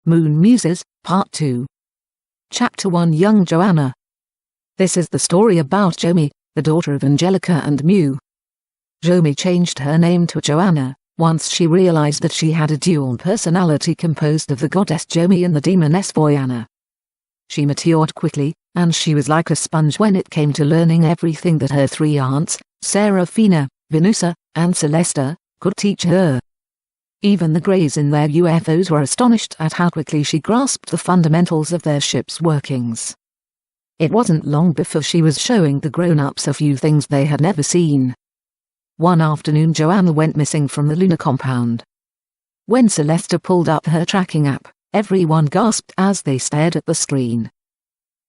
MOON-MUSES, Part 2. Chapter 1. Young Joanna. This is the story about Jomi, the daughter of Angelica and Mew. Jomi changed her name to Joanna once she realized that she had a dual personality composed of the goddess Jomi and the demoness JOANNA. She matured quickly, and she was like a sponge when it came to learning everything that her three aunts, Serafina, Venusa, and Celesta, could teach her. Even the Greys in their UFOs were astonished at how quickly she grasped the fundamentals of their ship's workings. It wasn't long before she was showing the grown-ups a few things they had never seen. One afternoon Joanna went missing from the lunar compound. When Celesta pulled up her tracking app, everyone gasped as they stared at the screen.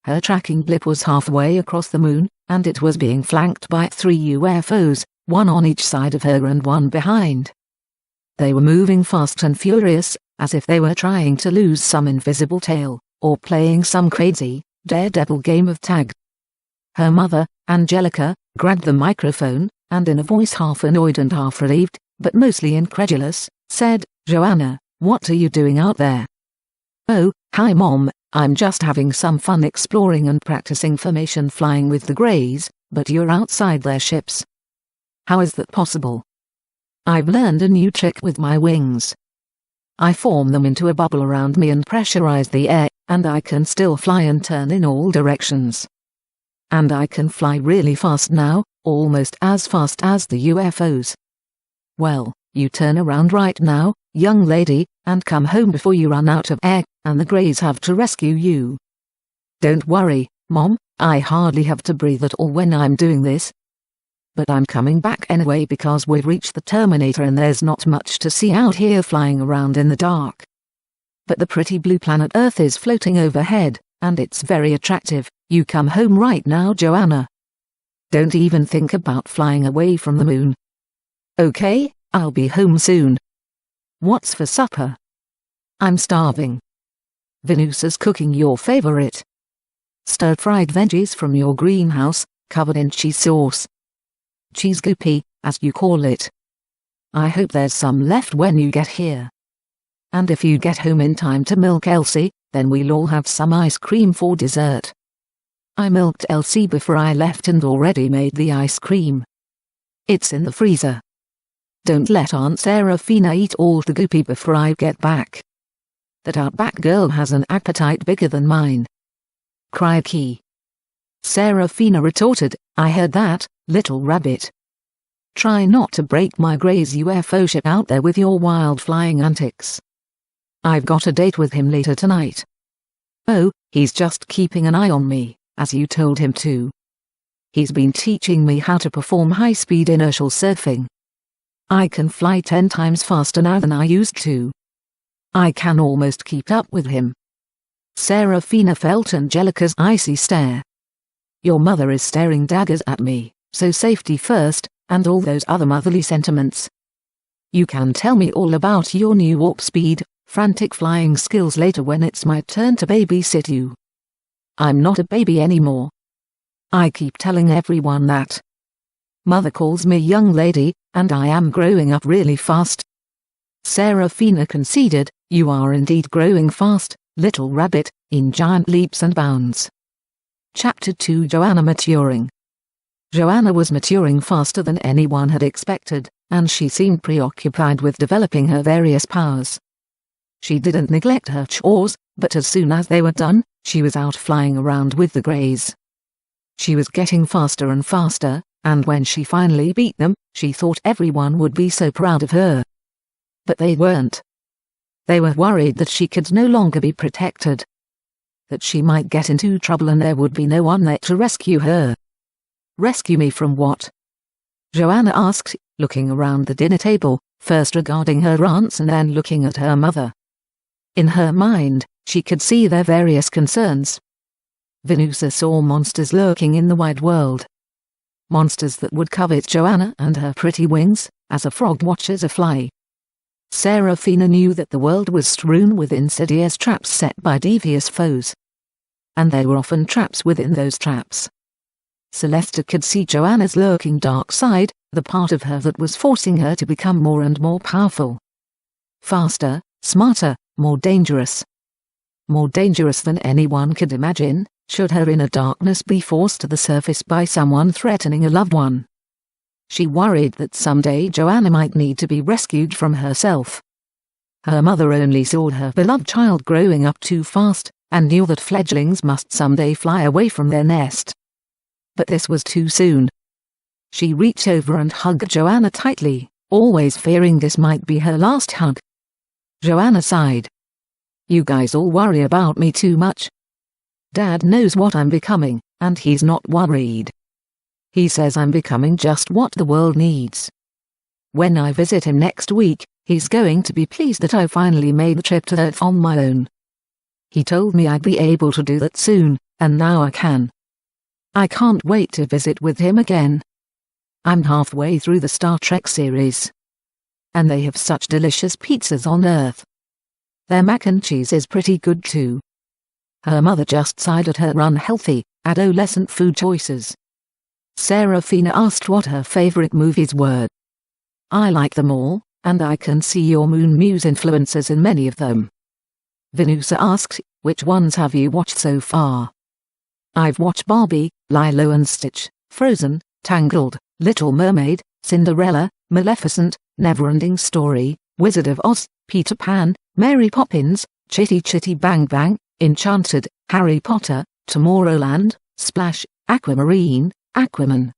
Her tracking blip was halfway across the moon, and it was being flanked by 3 UFOs, one on each side of her and one behind. They were moving fast and furious, as if they were trying to lose some invisible tail, or playing some crazy, daredevil game of tag. Her mother, Angelica, grabbed the microphone, and in a voice half annoyed and half relieved, but mostly incredulous, said, "Joanna, what are you doing out there?" "Oh, hi Mom, I'm just having some fun exploring and practicing formation flying with the Greys, but you're outside their ships. How is that possible?" "I've learned a new trick with my wings. I form them into a bubble around me and pressurize the air, and I can still fly and turn in all directions. And I can fly really fast now, almost as fast as the UFOs. Well, you turn around right now, young lady, and come home before you run out of air, and the Greys have to rescue you." "Don't worry, Mom, I hardly have to breathe at all when I'm doing this. But I'm coming back anyway because we've reached the Terminator and there's not much to see out here flying around in the dark. But the pretty blue planet Earth is floating overhead, and it's very attractive. You come home right now, Joanna. Don't even think about flying away from the moon. Okay, I'll be home soon. What's for supper?" "I'm starving." "Venusa's cooking your favorite stir-fried veggies from your greenhouse, covered in cheese sauce. Cheese goopy, as you call it. I hope there's some left when you get here. And if you get home in time to milk Elsie, then we'll all have some ice cream for dessert. I milked Elsie before I left and already made the ice cream. It's in the freezer. Don't let Aunt Serafina eat all the goopy before I get back. That Outback girl has an appetite bigger than mine." "Crikey!" Serafina retorted, "I heard that, little rabbit. Try not to break my Grey's UFO ship out there with your wild flying antics. I've got a date with him later tonight." "Oh, he's just keeping an eye on me, as you told him to. He's been teaching me how to perform high-speed inertial surfing. I can fly 10 times faster now than I used to. I can almost keep up with him." Serafina felt Angelica's icy stare. "Your mother is staring daggers at me, so safety first, and all those other motherly sentiments. You can tell me all about your new warp speed, frantic flying skills later when it's my turn to babysit you. I'm not a baby anymore. I keep telling everyone that. Mother calls me young lady, and I am growing up really fast." Serafina conceded, "You are indeed growing fast, little rabbit, in giant leaps and bounds." Chapter 2. Joanna maturing. Joanna was maturing faster than anyone had expected, and she seemed preoccupied with developing her various powers. She didn't neglect her chores, but as soon as they were done, she was out flying around with the Greys. She was getting faster and faster, and when she finally beat them, she thought everyone would be so proud of her. But they weren't. They were worried that she could no longer be protected. That she might get into trouble and there would be no one there to rescue her. "Rescue me from what?" Joanna asked, looking around the dinner table, first regarding her aunts and then looking at her mother. In her mind, she could see their various concerns. Venusa saw monsters lurking in the wide world. Monsters that would covet Joanna and her pretty wings, as a frog watches a fly. Serafina knew that the world was strewn with insidious traps set by devious foes. And there were often traps within those traps. Celesta could see Joanna's lurking dark side, the part of her that was forcing her to become more and more powerful. Faster, smarter, more dangerous. more dangerous than anyone could imagine, should her inner darkness be forced to the surface by someone threatening a loved one. She worried that someday Joanna might need to be rescued from herself. Her mother only saw her beloved child growing up too fast, and knew that fledglings must someday fly away from their nest. But this was too soon. She reached over and hugged Joanna tightly, always fearing this might be her last hug. Joanna sighed. "You guys all worry about me too much. Dad knows what I'm becoming, and he's not worried. He says I'm becoming just what the world needs. When I visit him next week, he's going to be pleased that I finally made the trip to Earth on my own. He told me I'd be able to do that soon, and now I can. I can't wait to visit with him again. I'm halfway through the Star Trek series. And they have such delicious pizzas on Earth. Their mac and cheese is pretty good too." Her mother just sighed at her unhealthy, adolescent food choices. Serafina asked what her favorite movies were. "I like them all, and I can see your Moon-Muse influences in many of them." Venusa asked, "Which ones have you watched so far?" "I've watched Barbie, Lilo and Stitch, Frozen, Tangled, Little Mermaid, Cinderella, Maleficent, Neverending Story, Wizard of Oz, Peter Pan, Mary Poppins, Chitty Chitty Bang Bang, Enchanted, Harry Potter, Tomorrowland, Splash, Aquamarine, Aquaman.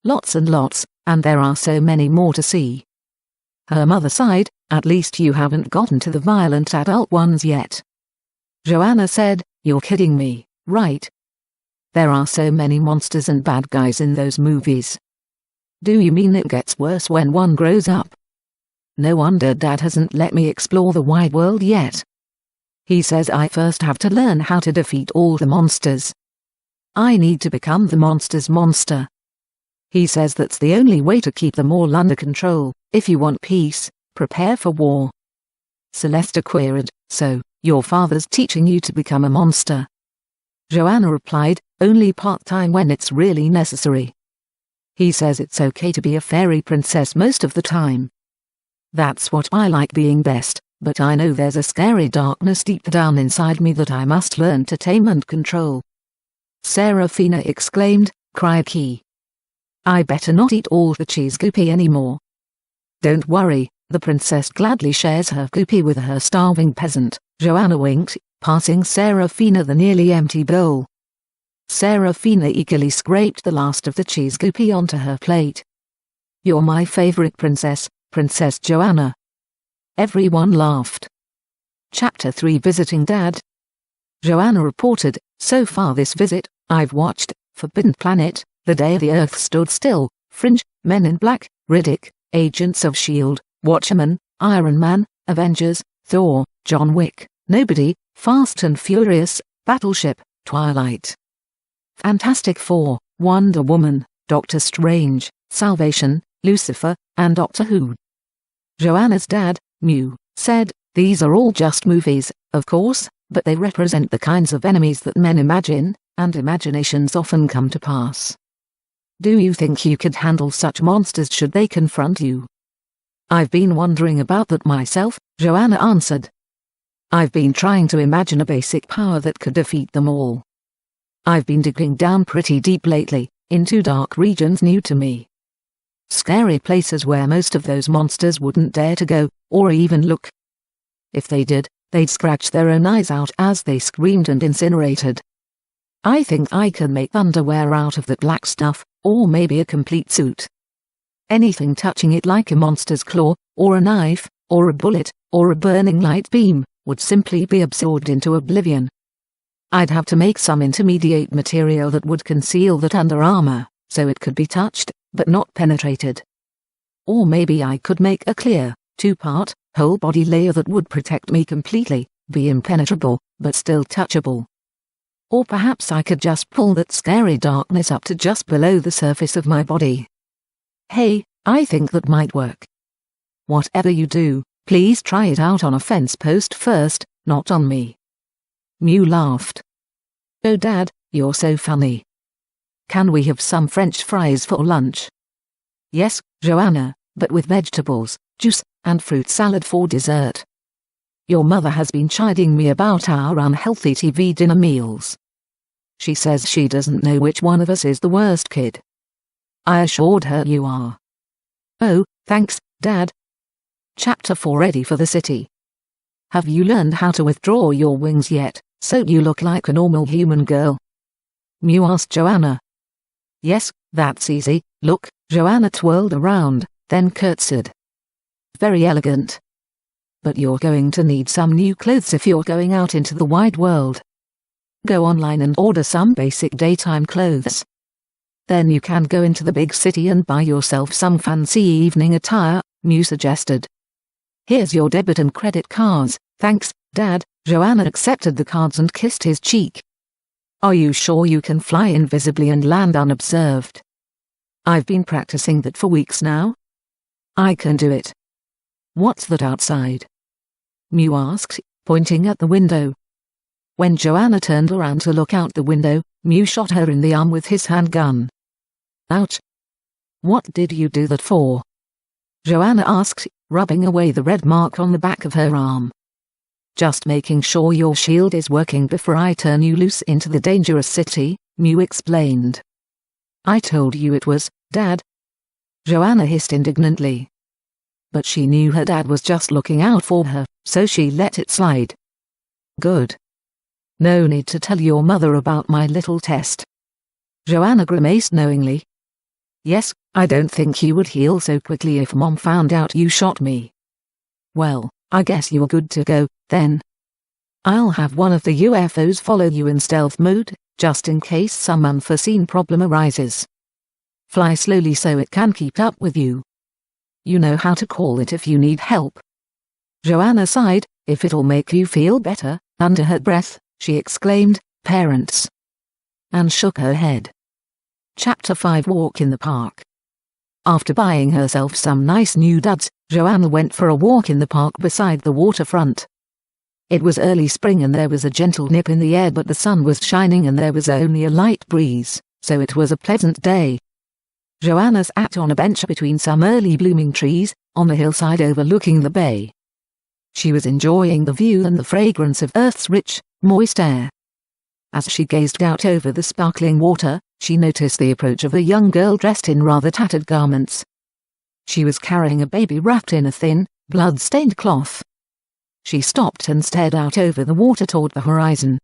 Lots and lots, and there are so many more to see." Her mother sighed, "At least you haven't gotten to the violent adult ones yet." Joanna said, "You're kidding me, right? There are so many monsters and bad guys in those movies. Do you mean it gets worse when one grows up? No wonder Dad hasn't let me explore the wide world yet. He says I first have to learn how to defeat all the monsters. I need to become the monster's monster. He says that's the only way to keep them all under control. If you want peace, prepare for war." Celeste queried, "So, your father's teaching you to become a monster?" Joanna replied, "Only part-time when it's really necessary. He says it's okay to be a fairy princess most of the time. That's what I like being best, but I know there's a scary darkness deep down inside me that I must learn to tame and control." Serafina exclaimed, "Crikey! I better not eat all the cheese goopy anymore." "Don't worry, the princess gladly shares her goopy with her starving peasant," Joanna winked, passing Serafina the nearly empty bowl. Serafina eagerly scraped the last of the cheese goopy onto her plate. "You're my favorite princess, Princess Joanna." Everyone laughed. Chapter 3 Visiting Dad. Joanna reported, "So far this visit, I've watched Forbidden Planet, The Day the Earth Stood Still, Fringe, Men in Black, Riddick, Agents of S.H.I.E.L.D., Watchmen, Iron Man, Avengers, Thor, John Wick, Nobody, Fast and Furious, Battleship, Twilight, Fantastic Four, Wonder Woman, Doctor Strange, Salvation, Lucifer, and Doctor Who." Joanna's dad, Mew, said, "These are all just movies, of course, but they represent the kinds of enemies that men imagine, and imaginations often come to pass. Do you think you could handle such monsters should they confront you?" "I've been wondering about that myself," Joanna answered. "I've been trying to imagine a basic power that could defeat them all. I've been digging down pretty deep lately, into dark regions new to me. Scary places where most of those monsters wouldn't dare to go, or even look. If they did, they'd scratch their own eyes out as they screamed and incinerated. I think I can make underwear out of that black stuff, or maybe a complete suit. Anything touching it like a monster's claw, or a knife, or a bullet, or a burning light beam, would simply be absorbed into oblivion. I'd have to make some intermediate material that would conceal that under armor, so it could be touched, but not penetrated. Or maybe I could make a clear, two-part, whole-body layer that would protect me completely, be impenetrable, but still touchable. Or perhaps I could just pull that scary darkness up to just below the surface of my body. Hey, I think that might work. Whatever you do, please try it out on a fence post first, not on me." Mew laughed. "Oh Dad, you're so funny. Can we have some French fries for lunch?" "Yes, Joanna, but with vegetables, juice, and fruit salad for dessert." Your mother has been chiding me about our unhealthy TV dinner meals. She says she doesn't know which one of us is the worst kid. I assured her you are. Oh, thanks, Dad. Chapter 4. Ready for the city. Have you learned how to withdraw your wings yet, so you look like a normal human girl? Mew asked Joanna. Yes, that's easy. Look. Joanna twirled around, then curtsied. Very elegant. But you're going to need some new clothes if you're going out into the wide world. Go online and order some basic daytime clothes. Then you can go into the big city and buy yourself some fancy evening attire, Mew suggested. Here's your debit and credit cards. Thanks, Dad. Joanna accepted the cards and kissed his cheek. Are you sure you can fly invisibly and land unobserved? I've been practicing that for weeks now. I can do it. What's that outside? Mew asked, pointing at the window. When Joanna turned around to look out the window, Mew shot her in the arm with his handgun. Ouch. What did you do that for? Joanna asked, rubbing away the red mark on the back of her arm. Just making sure your shield is working before I turn you loose into the dangerous city, Mew explained. I told you it was, Dad. Joanna hissed indignantly. But she knew her dad was just looking out for her, so she let it slide. Good. No need to tell your mother about my little test. Joanna grimaced knowingly. Yes, I don't think you would heal so quickly if Mom found out you shot me. Well, I guess you're good to go, then. I'll have one of the UFOs follow you in stealth mode, just in case some unforeseen problem arises. Fly slowly so it can keep up with you. You know how to call it if you need help. Joanna sighed. If it'll make you feel better, under her breath, she exclaimed, parents. And shook her head. Chapter 5. Walk in the park. After buying herself some nice new duds, Joanna went for a walk in the park beside the waterfront. It was early spring and there was a gentle nip in the air, but the sun was shining and there was only a light breeze, so it was a pleasant day. Joanna sat on a bench between some early blooming trees, on the hillside overlooking the bay. She was enjoying the view and the fragrance of Earth's rich, moist air. As she gazed out over the sparkling water, she noticed the approach of a young girl dressed in rather tattered garments. She was carrying a baby wrapped in a thin, blood-stained cloth. She stopped and stared out over the water toward the horizon.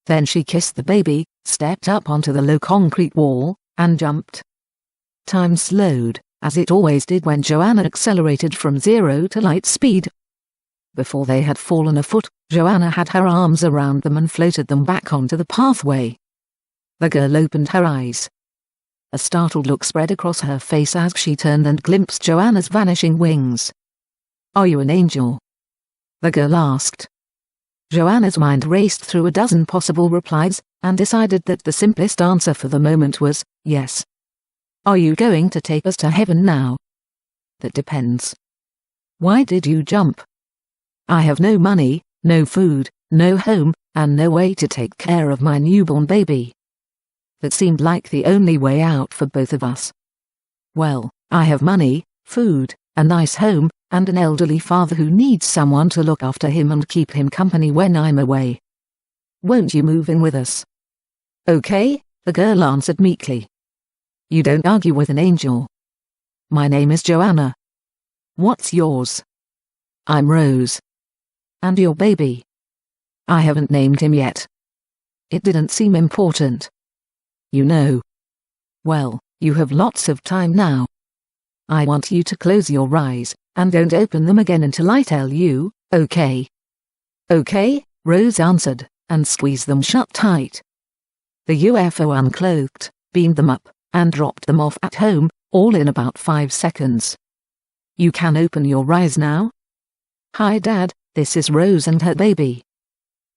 Then she kissed the baby, stepped up onto the low concrete wall, and jumped. Time slowed, as it always did when Joanna accelerated from 0 to light speed. Before they had fallen a foot, Joanna had her arms around them and floated them back onto the pathway. The girl opened her eyes. A startled look spread across her face as she turned and glimpsed Joanna's vanishing wings. Are you an angel? The girl asked. Joanna's mind raced through a dozen possible replies, and decided that the simplest answer for the moment was, yes. Are you going to take us to heaven now? That depends. Why did you jump? I have no money, no food, no home, and no way to take care of my newborn baby. That seemed like the only way out for both of us. Well, I have money, food, a nice home, and an elderly father who needs someone to look after him and keep him company when I'm away. Won't you move in with us? Okay, the girl answered meekly. You don't argue with an angel. My name is Joanna. What's yours? I'm Rose. And your baby? I haven't named him yet. It didn't seem important. You know. Well, you have lots of time now. I want you to close your eyes, and don't open them again until I tell you, okay? Okay, Rose answered, and squeezed them shut tight. The UFO uncloaked, beamed them up, and dropped them off at home, all in about 5 seconds. You can open your eyes now. Hi Dad, this is Rose and her baby.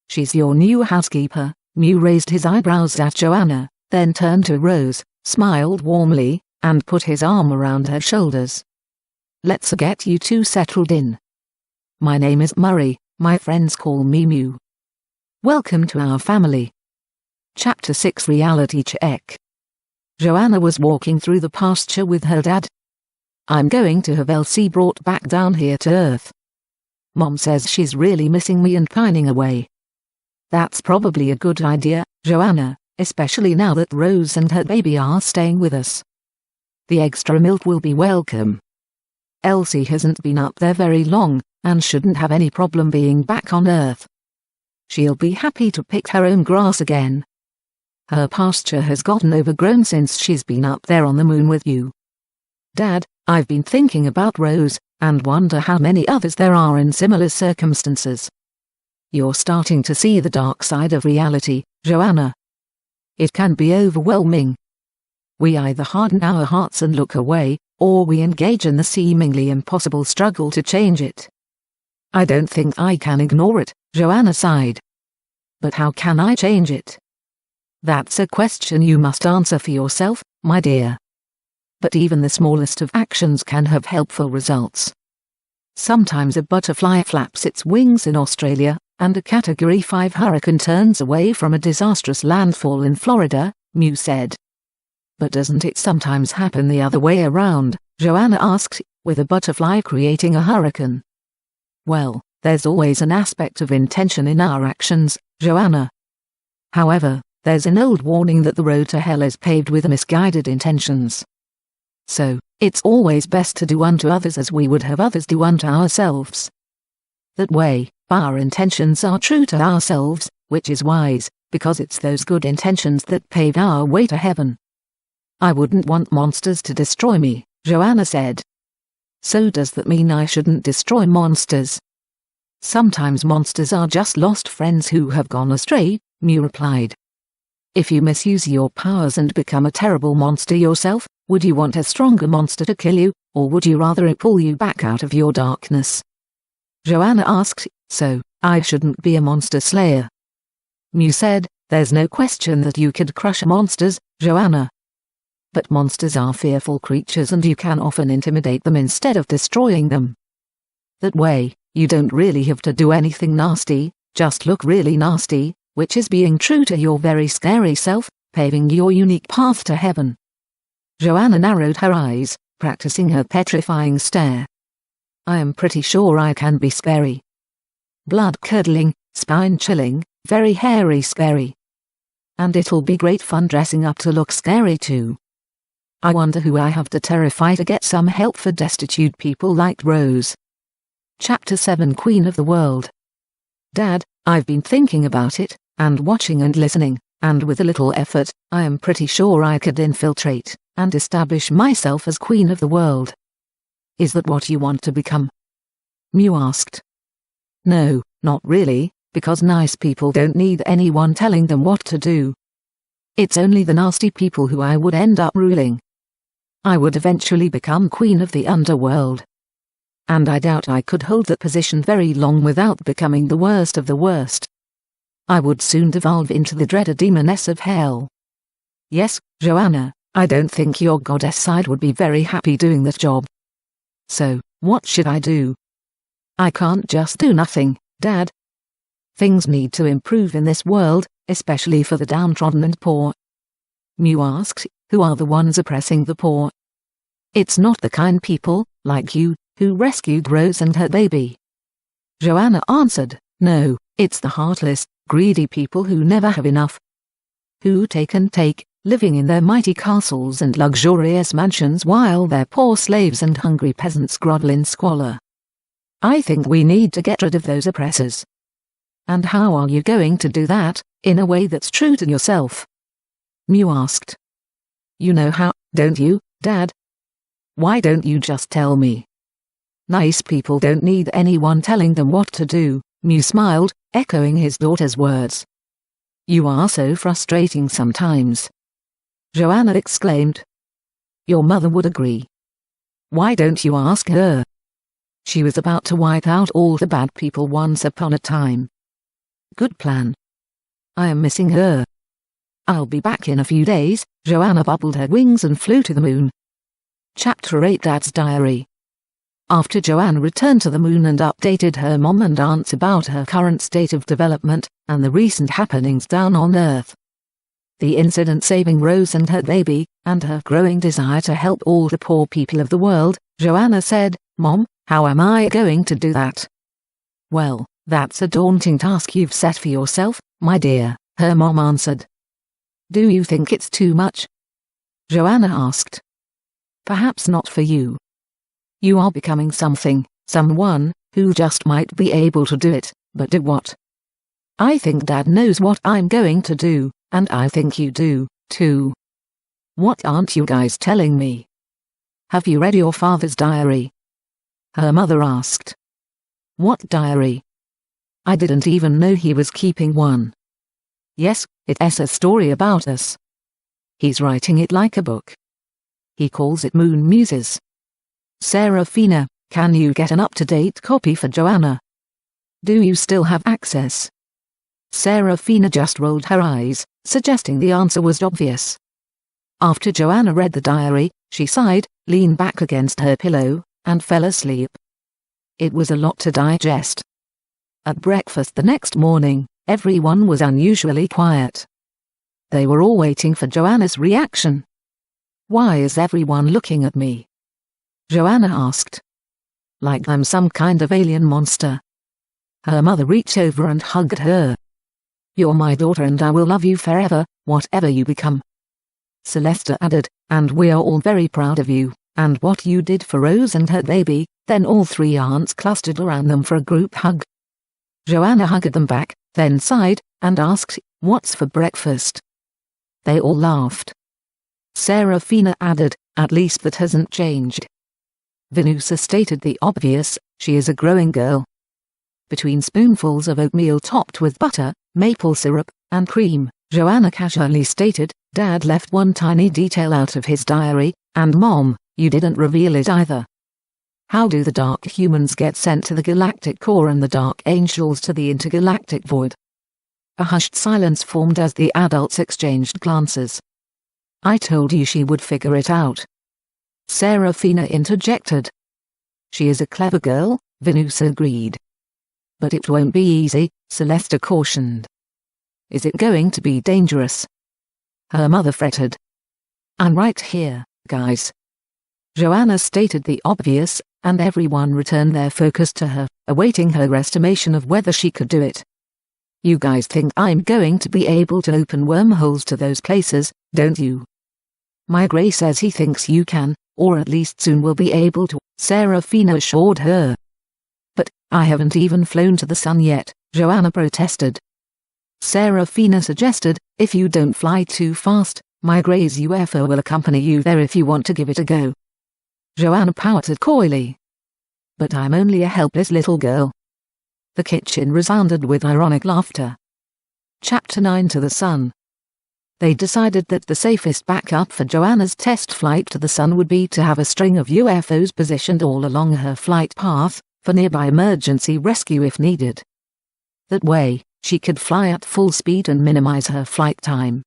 She's your new housekeeper. Mew raised his eyebrows at Joanna, then turned to Rose, smiled warmly, and put his arm around her shoulders. Let's get you two settled in. My name is Murray, my friends call me Mew. Welcome to our family. Chapter 6. Reality Check. Joanna was walking through the pasture with her dad. I'm going to have Elsie brought back down here to Earth. Mom says she's really missing me and pining away. That's probably a good idea, Joanna, especially now that Rose and her baby are staying with us. The extra milk will be welcome. Elsie hasn't been up there very long, and shouldn't have any problem being back on Earth. She'll be happy to pick her own grass again. Her pasture has gotten overgrown since she's been up there on the moon with you. Dad, I've been thinking about Rose, and wonder how many others there are in similar circumstances. You're starting to see the dark side of reality, Joanna. It can be overwhelming. We either harden our hearts and look away, or we engage in the seemingly impossible struggle to change it. I don't think I can ignore it, Joanna sighed. But how can I change it? That's a question you must answer for yourself, my dear. But even the smallest of actions can have helpful results. Sometimes a butterfly flaps its wings in Australia, and a Category 5 hurricane turns away from a disastrous landfall in Florida, Mew said. But doesn't it sometimes happen the other way around, Joanna asked, with a butterfly creating a hurricane? Well, there's always an aspect of intention in our actions, Joanna. However, there's an old warning that the road to hell is paved with misguided intentions. So, it's always best to do unto others as we would have others do unto ourselves. That way, our intentions are true to ourselves, which is wise, because it's those good intentions that pave our way to heaven. I wouldn't want monsters to destroy me, Joanna said. So does that mean I shouldn't destroy monsters? Sometimes monsters are just lost friends who have gone astray, Mew replied. If you misuse your powers and become a terrible monster yourself, would you want a stronger monster to kill you, or would you rather it pull you back out of your darkness? Joanna asked, so, I shouldn't be a monster slayer. Mew said, there's no question that you could crush monsters, Joanna. But monsters are fearful creatures and you can often intimidate them instead of destroying them. That way, you don't really have to do anything nasty, just look really nasty, which is being true to your very scary self, paving your unique path to heaven. Joanna narrowed her eyes, practicing her petrifying stare. I am pretty sure I can be scary. Blood-curdling, spine-chilling, very hairy scary. And it'll be great fun dressing up to look scary too. I wonder who I have to terrify to get some help for destitute people like Rose. Chapter 7 Queen of the World. Dad, I've been thinking about it, and watching and listening, and with a little effort, I am pretty sure I could infiltrate and establish myself as Queen of the World. Is that what you want to become? Mew asked. No, not really, because nice people don't need anyone telling them what to do. It's only the nasty people who I would end up ruling. I would eventually become Queen of the Underworld. And I doubt I could hold that position very long without becoming the worst of the worst. I would soon devolve into the dreaded demoness of hell. Yes, Joanna, I don't think your goddess side would be very happy doing that job. So, what should I do? I can't just do nothing, Dad. Things need to improve in this world, especially for the downtrodden and poor. Mew asked, who are the ones oppressing the poor? It's not the kind people, like you, who rescued Rose and her baby. Joanna answered, no, it's the heartless, greedy people who never have enough. Who take and take, living in their mighty castles and luxurious mansions while their poor slaves and hungry peasants grovel in squalor. I think we need to get rid of those oppressors. And how are you going to do that, in a way that's true to yourself? Mew asked. You know how, don't you, Dad? Why don't you just tell me? Nice people don't need anyone telling them what to do, Mew smiled, echoing his daughter's words. You are so frustrating sometimes. Joanna exclaimed. Your mother would agree. Why don't you ask her? She was about to wipe out all the bad people once upon a time. Good plan. I am missing her. I'll be back in a few days. Joanna bubbled her wings and flew to the moon. Chapter 8 Dad's Diary. After Joanna returned to the moon and updated her mom and aunts about her current state of development, and the recent happenings down on Earth. The incident saving Rose and her baby, and her growing desire to help all the poor people of the world, Joanna said, Mom, how am I going to do that? Well, that's a daunting task you've set for yourself, my dear, her mom answered. Do you think it's too much? Joanna asked. Perhaps not for you. You are becoming someone, who just might be able to do it, but do what? I think Dad knows what I'm going to do, and I think you do, too. What aren't you guys telling me? Have you read your father's diary? Her mother asked. What diary? I didn't even know he was keeping one. Yes, it's a story about us. He's writing it like a book. He calls it MOON-MUSES. Serafina, can you get an up-to-date copy for Joanna? Do you still have access? Serafina just rolled her eyes, suggesting the answer was obvious. After Joanna read the diary, she sighed, leaned back against her pillow, and fell asleep. It was a lot to digest. At breakfast the next morning, everyone was unusually quiet. They were all waiting for Joanna's reaction. Why is everyone looking at me? Joanna asked. Like I'm some kind of alien monster. Her mother reached over and hugged her. You're my daughter and I will love you forever, whatever you become. Celeste added, and we are all very proud of you, and what you did for Rose and her baby. Then all three aunts clustered around them for a group hug. Joanna hugged them back, then sighed, and asked, what's for breakfast? They all laughed. Serafina added, at least that hasn't changed. Venusa stated the obvious, she is a growing girl. Between spoonfuls of oatmeal topped with butter, maple syrup, and cream, Joanna casually stated, Dad left one tiny detail out of his diary, and Mom, you didn't reveal it either. How do the Dark Humans get sent to the galactic core and the Dark Angels to the intergalactic void? A hushed silence formed as the adults exchanged glances. I told you she would figure it out. Serafina interjected. She is a clever girl, Venusa agreed. But it won't be easy, Celeste cautioned. Is it going to be dangerous? Her mother fretted. I'm right here, guys. Joanna stated the obvious, and everyone returned their focus to her, awaiting her estimation of whether she could do it. You guys think I'm going to be able to open wormholes to those places, don't you? My Gray says he thinks you can, or at least soon will be able to, Serafina assured her. But, I haven't even flown to the sun yet, Joanna protested. Serafina suggested, if you don't fly too fast, my Gray's UFO will accompany you there if you want to give it a go. Joanna pouted coyly. But I'm only a helpless little girl. The kitchen resounded with ironic laughter. Chapter 9 To the Sun. They decided that the safest backup for Joanna's test flight to the sun would be to have a string of UFOs positioned all along her flight path, for nearby emergency rescue if needed. That way, she could fly at full speed and minimize her flight time.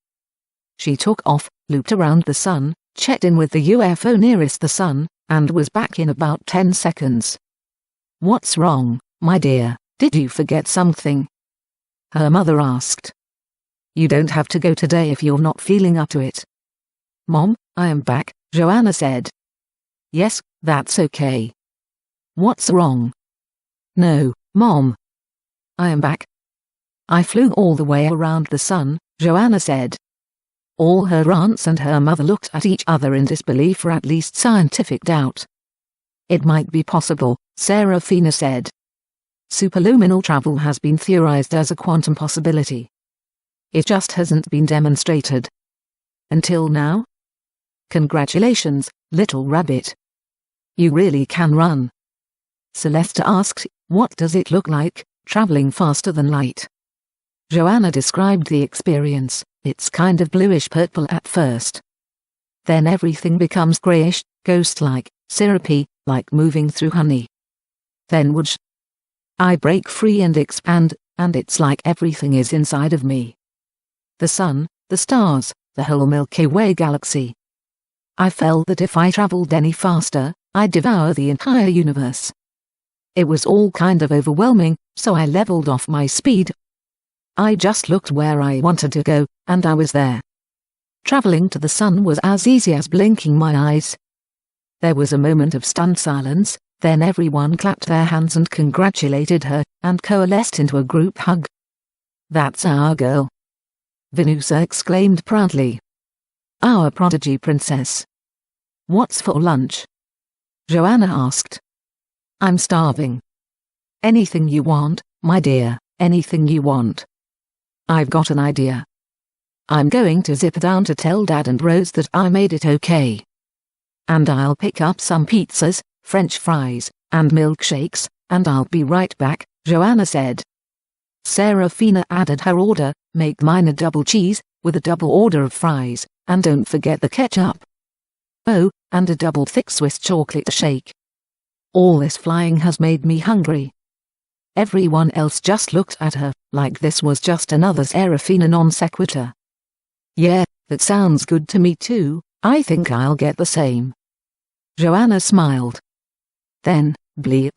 She took off, looped around the sun, checked in with the UFO nearest the sun, and was back in about 10 seconds. What's wrong, my dear, did you forget something? Her mother asked. You don't have to go today if you're not feeling up to it. Mom, I am back, Joanna said. Yes, that's okay. What's wrong? No, Mom. I am back. I flew all the way around the sun, Joanna said. All her aunts and her mother looked at each other in disbelief or at least scientific doubt. It might be possible, Serafina said. Superluminal travel has been theorized as a quantum possibility. It just hasn't been demonstrated. Until now? Congratulations, little rabbit. You really can run. Celeste asked, what does it look like, traveling faster than light? Joanna described the experience. It's kind of bluish-purple at first. Then everything becomes grayish, ghost-like, syrupy, like moving through honey. Then whoosh. I break free and expand, and it's like everything is inside of me. The sun, the stars, the whole Milky Way galaxy. I felt that if I traveled any faster, I'd devour the entire universe. It was all kind of overwhelming, so I leveled off my speed. I just looked where I wanted to go, and I was there. Traveling to the sun was as easy as blinking my eyes. There was a moment of stunned silence, then everyone clapped their hands and congratulated her, and coalesced into a group hug. "That's our girl," Venusa exclaimed proudly. "Our prodigy princess." "What's for lunch?" Joanna asked. "I'm starving." "Anything you want, my dear, anything you want." "I've got an idea. I'm going to zip down to tell Dad and Rose that I made it okay. And I'll pick up some pizzas, French fries, and milkshakes, and I'll be right back," Joanna said. Serafina added her order, "Make mine a double cheese, with a double order of fries, and don't forget the ketchup. Oh, and a double thick Swiss chocolate shake." All this flying has made me hungry. Everyone else just looked at her, like this was just another Serafina non sequitur. "Yeah, that sounds good to me too, I think I'll get the same." Joanna smiled. Then, bleep.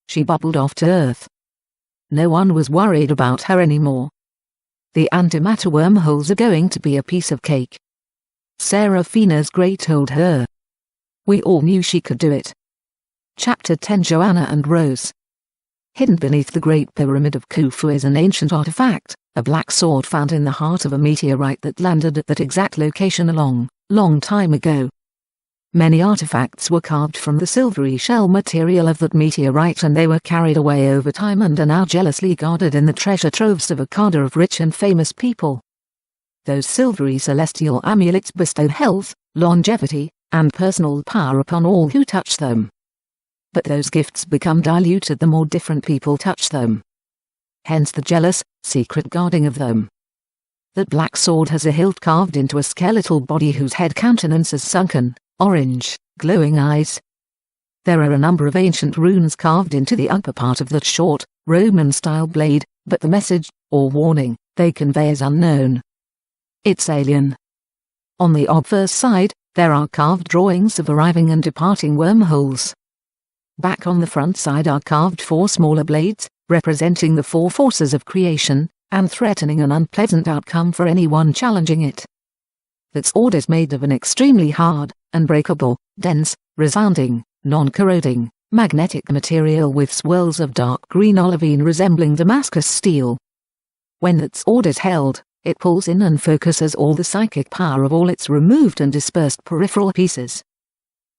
She bubbled off to Earth. No one was worried about her anymore. The antimatter wormholes are going to be a piece of cake. Serafina's Grey told her. We all knew she could do it. Chapter 10 Joanna and Rose. Hidden beneath the Great Pyramid of Khufu is an ancient artifact, a black sword found in the heart of a meteorite that landed at that exact location a long time ago. Many artifacts were carved from the silvery shell material of that meteorite, and they were carried away over time and are now jealously guarded in the treasure troves of a cadre of rich and famous people. Those silvery celestial amulets bestow health, longevity, and personal power upon all who touch them. But those gifts become diluted the more different people touch them. Hence the jealous, secret guarding of them. That black sword has a hilt carved into a skeletal body whose head countenance is sunken, orange, glowing eyes. There are a number of ancient runes carved into the upper part of that short, Roman-style blade, but the message, or warning, they convey is unknown. It's alien. On the obverse side, there are carved drawings of arriving and departing wormholes. Back on the front side are carved 4 smaller blades, representing the 4 forces of creation, and threatening an unpleasant outcome for anyone challenging it. That sword is made of an extremely hard, unbreakable, dense, resounding, non-corroding, magnetic material with swirls of dark green olivine resembling Damascus steel. When that sword is held, it pulls in and focuses all the psychic power of all its removed and dispersed peripheral pieces,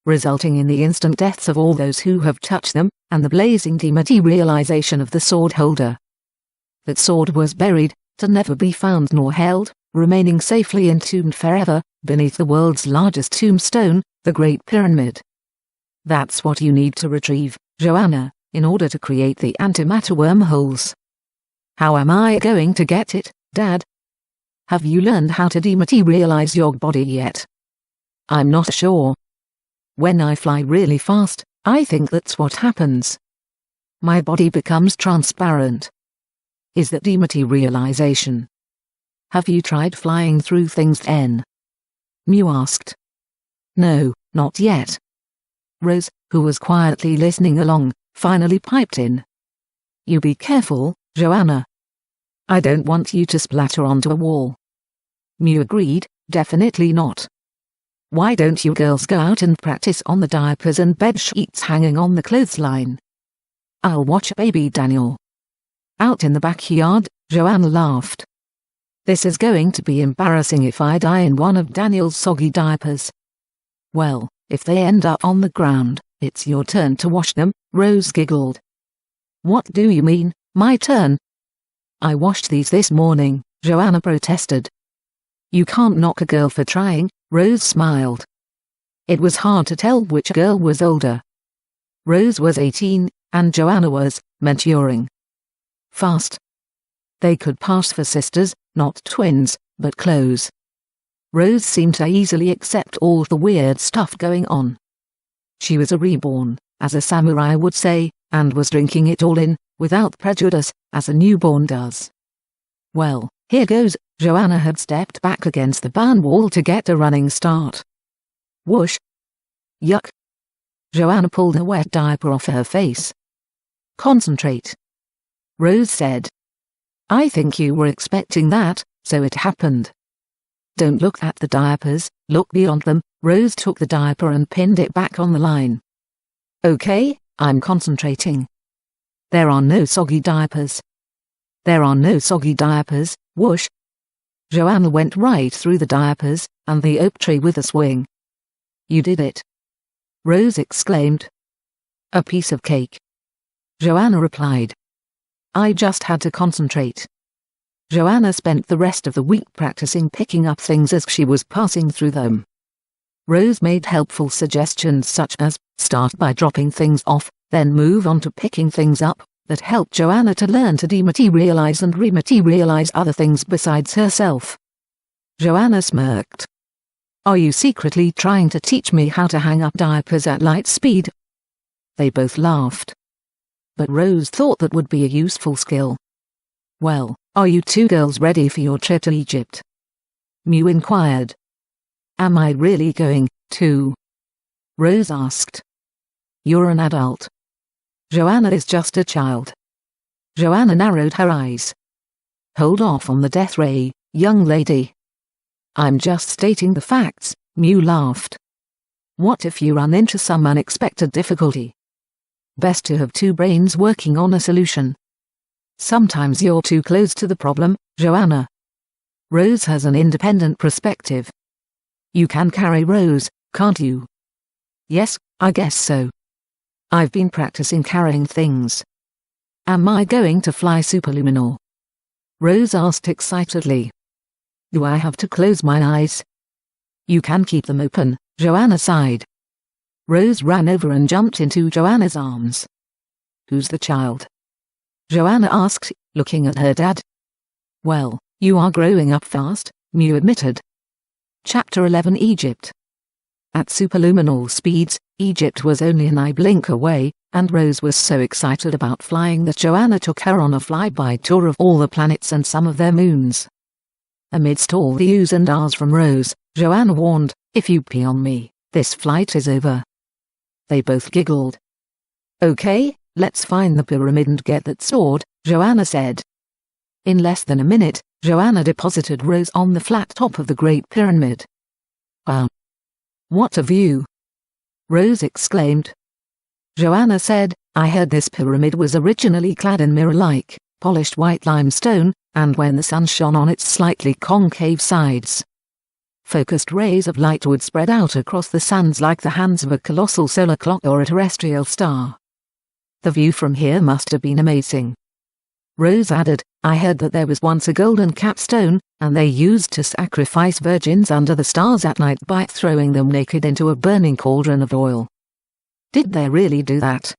resulting in the instant deaths of all those who have touched them, and the blazing dematerialization of the sword holder. That sword was buried, to never be found nor held, remaining safely entombed forever, beneath the world's largest tombstone, the Great Pyramid. That's what you need to retrieve, Joanna, in order to create the antimatter wormholes. How am I going to get it, Dad? Have you learned how to dematerialize your body yet? I'm not sure. When I fly really fast, I think that's what happens. My body becomes transparent. Is that dematerialization? Have you tried flying through things then? Mew asked. No, not yet. Rose, who was quietly listening along, finally piped in. You be careful, Joanna. I don't want you to splatter onto a wall. Mew agreed, definitely not. Why don't you girls go out and practice on the diapers and bed sheets hanging on the clothesline? I'll watch baby Daniel. Out in the backyard, Joanna laughed. This is going to be embarrassing if I die in one of Daniel's soggy diapers. Well, if they end up on the ground, it's your turn to wash them, Rose giggled. What do you mean, my turn? I washed these this morning, Joanna protested. You can't knock a girl for trying, Rose smiled. It was hard to tell which girl was older. Rose was 18, and Joanna was maturing fast. They could pass for sisters, not twins, but close. Rose seemed to easily accept all the weird stuff going on. She was a reborn, as a samurai would say, and was drinking it all in, without prejudice, as a newborn does. Well, here goes. Joanna had stepped back against the barn wall to get a running start. Whoosh. Yuck. Joanna pulled a wet diaper off her face. Concentrate, Rose said. I think you were expecting that, so it happened. Don't look at the diapers, look beyond them. Rose took the diaper and pinned it back on the line. Okay, I'm concentrating. There are no soggy diapers. There are no soggy diapers, whoosh. Joanna went right through the diapers and the oak tree with a swing. You did it, Rose exclaimed. A piece of cake, Joanna replied. I just had to concentrate. Joanna spent the rest of the week practicing picking up things as she was passing through them. Rose made helpful suggestions such as, start by dropping things off, then move on to picking things up, that helped Joanna to learn to dematerialize and rematerialize other things besides herself. Joanna smirked. Are you secretly trying to teach me how to hang up diapers at light speed? They both laughed. But Rose thought that would be a useful skill. Well, are you two girls ready for your trip to Egypt? Mew inquired. Am I really going to? Rose asked. You're an adult. Joanna is just a child. Joanna narrowed her eyes. Hold off on the death ray, young lady. I'm just stating the facts, Mew laughed. What if you run into some unexpected difficulty? Best to have two brains working on a solution. Sometimes you're too close to the problem, Joanna. Rose has an independent perspective. You can carry Rose, can't you? Yes, I guess so. I've been practicing carrying things. Am I going to fly superluminal? Rose asked excitedly. Do I have to close my eyes? You can keep them open, Joanna sighed. Rose ran over and jumped into Joanna's arms. Who's the child? Joanna asked, looking at her dad. Well, you are growing up fast, Mew admitted. Chapter 11 Egypt. At superluminal speeds, Egypt was only an eye blink away, and Rose was so excited about flying that Joanna took her on a flyby tour of all the planets and some of their moons. Amidst all the oohs and ahs from Rose, Joanna warned, if you pee on me, this flight is over. They both giggled. Okay, let's find the pyramid and get that sword, Joanna said. In less than a minute, Joanna deposited Rose on the flat top of the Great Pyramid. Wow! What a view! Rose exclaimed. Joanna said, I heard this pyramid was originally clad in mirror-like, polished white limestone, and when the sun shone on its slightly concave sides, focused rays of light would spread out across the sands like the hands of a colossal solar clock or a terrestrial star. The view from here must have been amazing. Rose added, I heard that there was once a golden capstone, and they used to sacrifice virgins under the stars at night by throwing them naked into a burning cauldron of oil. Did they really do that?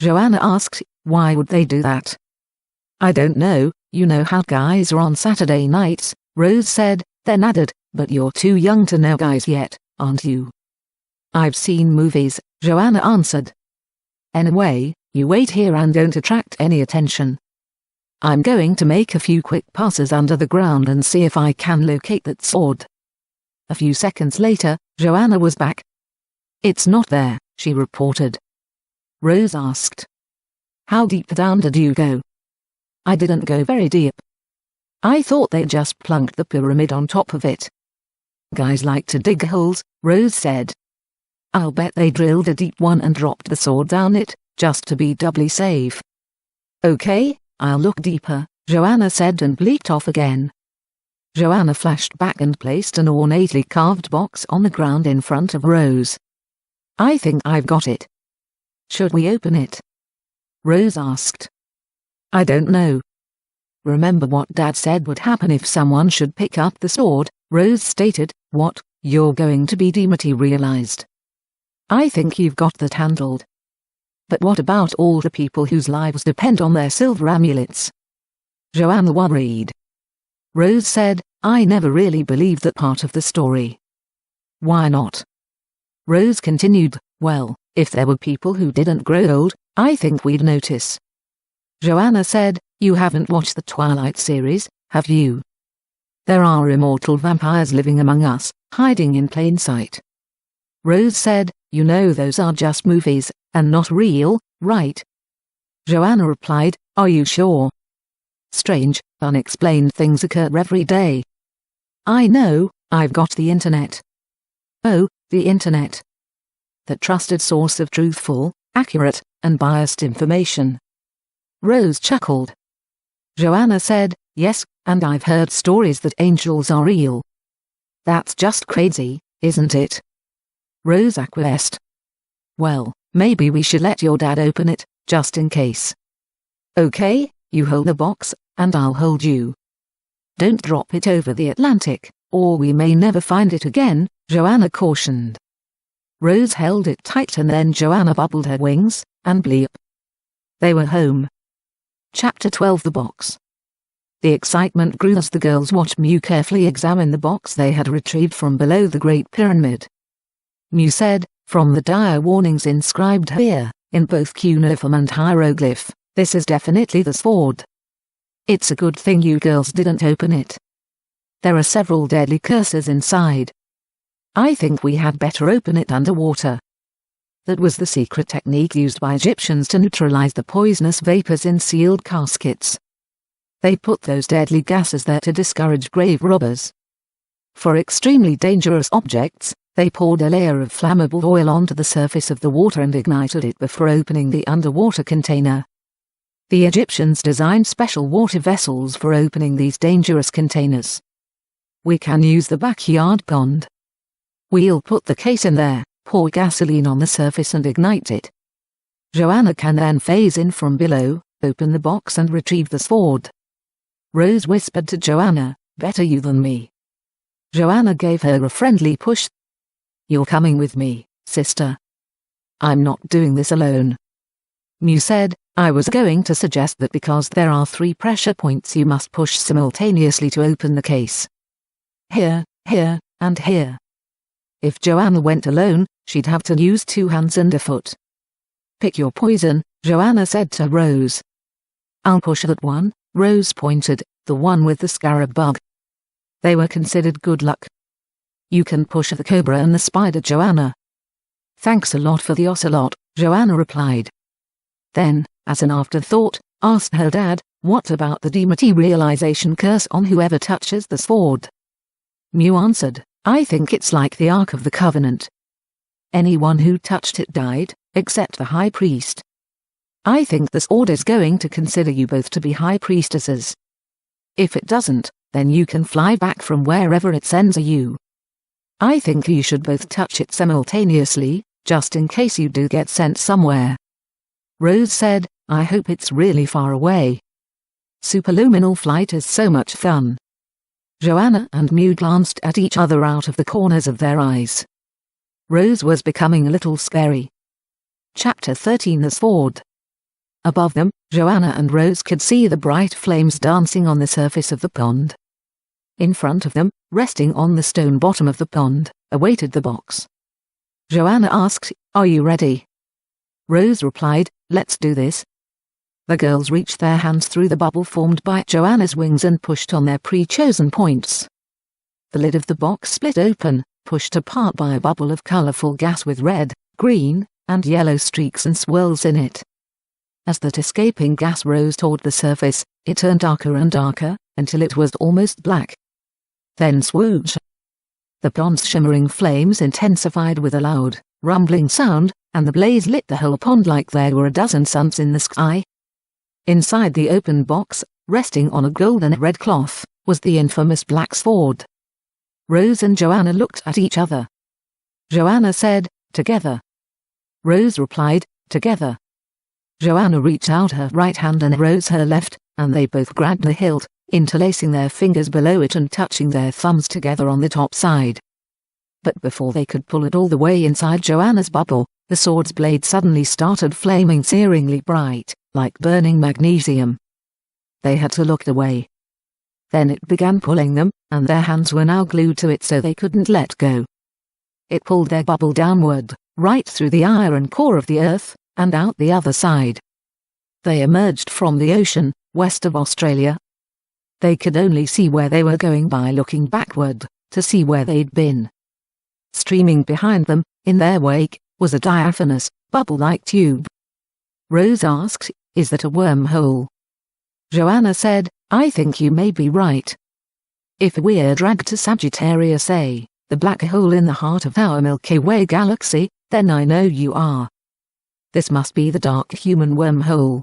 Joanna asked, why would they do that? I don't know, you know how guys are on Saturday nights, Rose said, then added, but you're too young to know guys yet, aren't you? I've seen movies, Joanna answered. Anyway, you wait here and don't attract any attention. I'm going to make a few quick passes under the ground and see if I can locate that sword. A few seconds later, Joanna was back. It's not there, she reported. Rose asked. How deep down did you go? I didn't go very deep. I thought they just plunked the pyramid on top of it. Guys like to dig holes, Rose said. I'll bet they drilled a deep one and dropped the sword down it, just to be doubly safe. Okay, I'll look deeper, Joanna said and bleeped off again. Joanna flashed back and placed an ornately carved box on the ground in front of Rose. I think I've got it. Should we open it? Rose asked. I don't know. Remember what Dad said would happen if someone should pick up the sword, Rose stated. What, you're going to be dematerialized? I think you've got that handled. But what about all the people whose lives depend on their silver amulets? Joanna worried. Rose said, I never really believed that part of the story. Why not? Rose continued, well, if there were people who didn't grow old, I think we'd notice. Joanna said, you haven't watched the Twilight series, have you? There are immortal vampires living among us, hiding in plain sight. Rose said, you know those are just movies, and not real, right? Joanna replied, are you sure? Strange, unexplained things occur every day. I know, I've got the internet. Oh, the internet. The trusted source of truthful, accurate, and biased information. Rose chuckled. Joanna said, yes, and I've heard stories that angels are real. That's just crazy, isn't it? Rose acquiesced. Well, maybe we should let your dad open it, just in case. Okay, you hold the box, and I'll hold you. Don't drop it over the Atlantic, or we may never find it again, Joanna cautioned. Rose held it tight and then Joanna bubbled her wings, and bleep. They were home. Chapter 12. The box. The excitement grew as the girls watched Mew carefully examine the box they had retrieved from below the Great Pyramid. Mew said, from the dire warnings inscribed here, in both cuneiform and hieroglyph, this is definitely the sword. It's a good thing you girls didn't open it. There are several deadly curses inside. I think we had better open it underwater. That was the secret technique used by Egyptians to neutralize the poisonous vapors in sealed caskets. They put those deadly gases there to discourage grave robbers. For extremely dangerous objects, they poured a layer of flammable oil onto the surface of the water and ignited it before opening the underwater container. The Egyptians designed special water vessels for opening these dangerous containers. We can use the backyard pond. We'll put the case in there, pour gasoline on the surface and ignite it. Joanna can then phase in from below, open the box and retrieve the sword. Rose whispered to Joanna, better you than me. Joanna gave her a friendly push. You're coming with me, sister. I'm not doing this alone. Mew said, I was going to suggest that because there are 3 pressure points you must push simultaneously to open the case. Here, here, and here. If Joanna went alone, she'd have to use 2 hands and a foot. Pick your poison, Joanna said to Rose. I'll push that one, Rose pointed, the one with the scarab bug. They were considered good luck. You can push the cobra and the spider, Joanna. Thanks a lot for the ocelot, Joanna replied. Then, as an afterthought, asked her dad, what about the dematerialization curse on whoever touches the sword? Mew answered, I think it's like the Ark of the Covenant. Anyone who touched it died, except the High Priest. I think the sword is going to consider you both to be High Priestesses. If it doesn't, then you can fly back from wherever it sends you. I think you should both touch it simultaneously, just in case you do get sent somewhere. Rose said, I hope it's really far away. Superluminal flight is so much fun. Joanna and Mew glanced at each other out of the corners of their eyes. Rose was becoming a little scary. Chapter 13. The Sword. Above them, Joanna and Rose could see the bright flames dancing on the surface of the pond. In front of them, resting on the stone bottom of the pond, awaited the box. Joanna asked, Are you ready? Rose replied, Let's do this. The girls reached their hands through the bubble formed by Joanna's wings and pushed on their pre-chosen points. The lid of the box split open, pushed apart by a bubble of colorful gas with red, green, and yellow streaks and swirls in it. As that escaping gas rose toward the surface, it turned darker and darker, until it was almost black. Then swoosh! The pond's shimmering flames intensified with a loud, rumbling sound, and the blaze lit the whole pond like there were a dozen suns in the sky. Inside the open box, resting on a golden red cloth, was the infamous black sword. Rose and Joanna looked at each other. Joanna said, Together. Rose replied, Together. Joanna reached out her right hand and Rose her left, and they both grabbed the hilt, interlacing their fingers below it and touching their thumbs together on the top side. But before they could pull it all the way inside Joanna's bubble, the sword's blade suddenly started flaming searingly bright, like burning magnesium. They had to look away. Then it began pulling them, and their hands were now glued to it so they couldn't let go. It pulled their bubble downward, right through the iron core of the earth, and out the other side. They emerged from the ocean, west of Australia. They could only see where they were going by looking backward, to see where they'd been. Streaming behind them, in their wake, was a diaphanous, bubble-like tube. Rose asked, Is that a wormhole? Joanna said, I think you may be right. If we're dragged to Sagittarius A, the black hole in the heart of our Milky Way galaxy, then I know you are. This must be the dark human wormhole.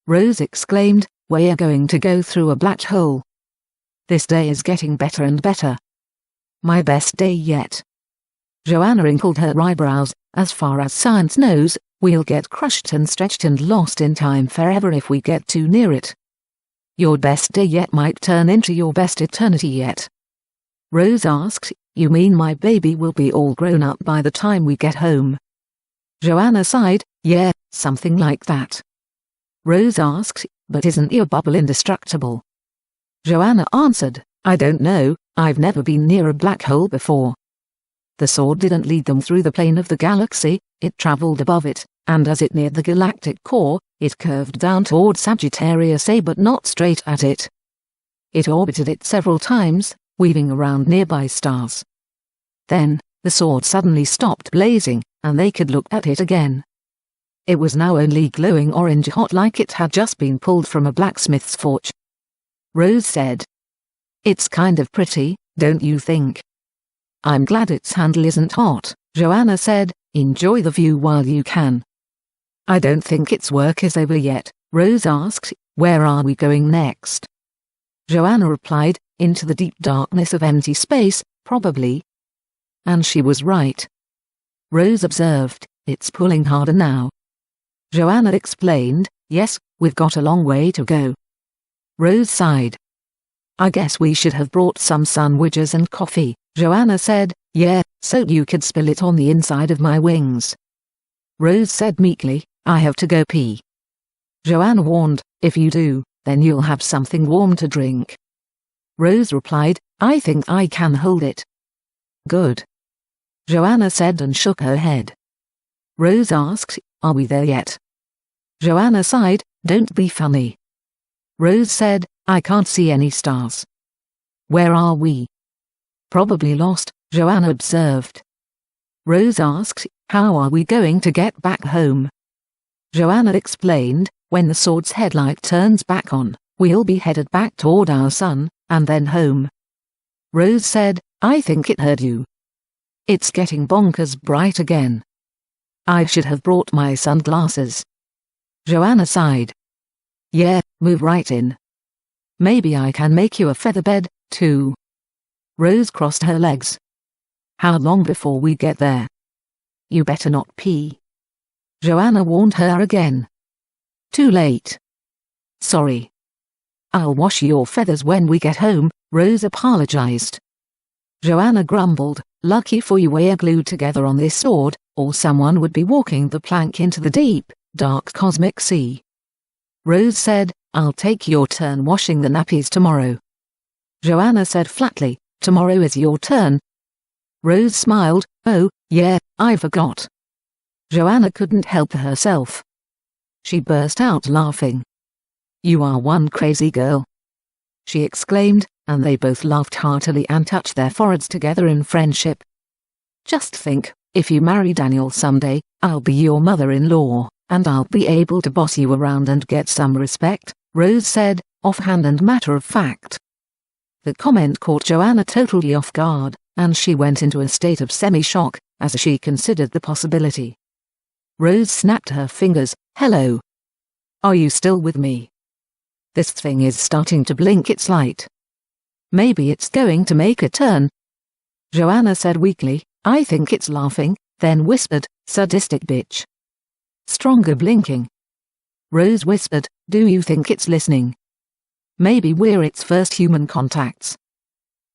Rose exclaimed, "We're going to go through a black hole. This day is getting better and better. My best day yet." Joanna wrinkled her eyebrows. "As far as science knows, we'll get crushed and stretched and lost in time forever if we get too near it. Your best day yet might turn into your best eternity yet." Rose asked, "You mean my baby will be all grown up by the time we get home?" Joanna sighed, "Yeah, something like that." Rose asked, "But isn't your bubble indestructible?" Joanna answered, "I don't know, I've never been near a black hole before." The sword didn't lead them through the plane of the galaxy, it traveled above it, and as it neared the galactic core, it curved down toward Sagittarius A but not straight at it. It orbited it several times, weaving around nearby stars. Then, the sword suddenly stopped blazing, and they could look at it again. It was now only glowing orange hot like it had just been pulled from a blacksmith's forge. Rose said, "It's kind of pretty, don't you think?" "I'm glad its handle isn't hot," Joanna said. "Enjoy the view while you can." "I don't think its work is over yet," Rose asked. "Where are we going next?" Joanna replied, "Into the deep darkness of empty space, probably." And she was right. Rose observed, "It's pulling harder now." Joanna explained, "Yes, we've got a long way to go." Rose sighed. "I guess we should have brought some sandwiches and coffee," Joanna said. "Yeah, so you could spill it on the inside of my wings." Rose said meekly, "I have to go pee." Joanna warned, "If you do, then you'll have something warm to drink." Rose replied, "I think I can hold it." "Good," Joanna said and shook her head. Rose asked, "Are we there yet?" Joanna sighed, "Don't be funny." Rose said, "I can't see any stars." "Where are we?" "Probably lost," Joanna observed. Rose asked, "How are we going to get back home?" Joanna explained, "When the sword's headlight turns back on, we'll be headed back toward our sun, and then home." Rose said, "I think it heard you. It's getting bonkers bright again. I should have brought my sunglasses." Joanna sighed. "Yeah, move right in. Maybe I can make you a feather bed, too." Rose crossed her legs. "How long before we get there?" "You better not pee." Joanna warned her again. "Too late." "Sorry." "I'll wash your feathers when we get home," Rose apologized. Joanna grumbled, "Lucky for you we're glued together on this sword, or someone would be walking the plank into the deep, dark cosmic sea." Rose said, "I'll take your turn washing the nappies tomorrow." Joanna said flatly, "Tomorrow is your turn." Rose smiled, "Oh, yeah, I forgot." Joanna couldn't help herself. She burst out laughing. "You are one crazy girl," she exclaimed, and they both laughed heartily and touched their foreheads together in friendship. "Just think, if you marry Daniel someday, I'll be your mother-in-law, and I'll be able to boss you around and get some respect," Rose said, offhand and matter-of-fact. The comment caught Joanna totally off guard, and she went into a state of semi-shock, as she considered the possibility. Rose snapped her fingers. "Hello. Are you still with me? This thing is starting to blink its light. Maybe it's going to make a turn." Joanna said weakly, "I think it's laughing," then whispered, "Sadistic bitch." Stronger blinking. Rose whispered, "Do you think it's listening? Maybe we're its first human contacts."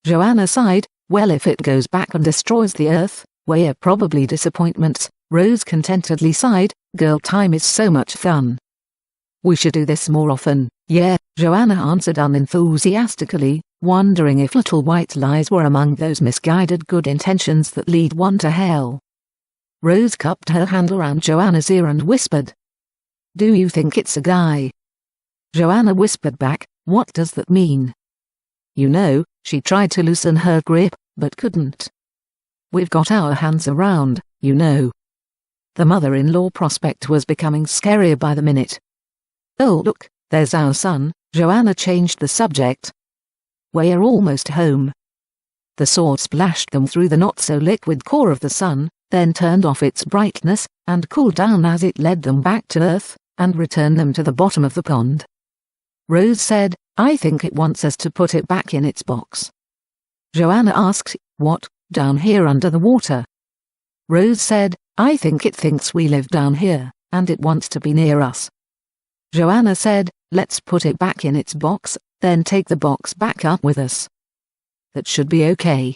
Joanna sighed, "Well, if it goes back and destroys the Earth, we're probably disappointments." Rose contentedly sighed, "Girl time is so much fun. We should do this more often." "Yeah," Joanna answered unenthusiastically, wondering if little white lies were among those misguided good intentions that lead one to hell. Rose cupped her hand around Joanna's ear and whispered, "Do you think it's a guy?" Joanna whispered back, "What does that mean?" "You know," she tried to loosen her grip, but couldn't. "We've got our hands around, you know." The mother-in-law prospect was becoming scarier by the minute. "Oh look, there's our sun," Joanna changed the subject. "We're almost home." The sword splashed them through the not-so-liquid core of the sun, then turned off its brightness, and cooled down as it led them back to Earth, and return them to the bottom of the pond. Rose said, I think it wants us to put it back in its box. Joanna asked, what, down here under the water? Rose said, I think it thinks we live down here, and it wants to be near us. Joanna said, let's put it back in its box, then take the box back up with us. That should be okay.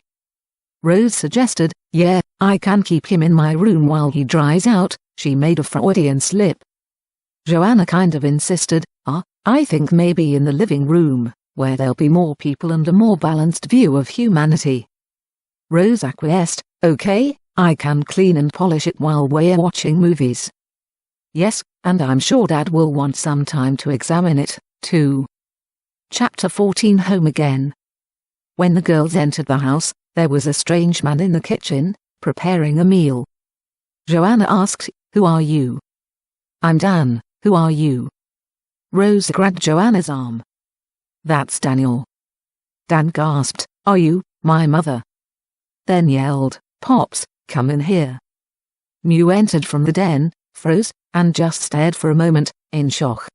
Rose suggested, yeah, I can keep him in my room while he dries out. She made a Freudian slip. Joanna kind of insisted, I think maybe in the living room, where there'll be more people and a more balanced view of humanity. Rose acquiesced, okay, I can clean and polish it while we're watching movies. Yes, and I'm sure Dad will want some time to examine it, too. Chapter 14 Home Again. When the girls entered the house, there was a strange man in the kitchen, preparing a meal. Joanna asked, who are you? I'm Dan, who are you? Rose grabbed Joanna's arm. That's Daniel. Dan gasped, are you, my mother? Then yelled, Pops, come in here. Mew entered from the den, froze, and just stared for a moment, in shock.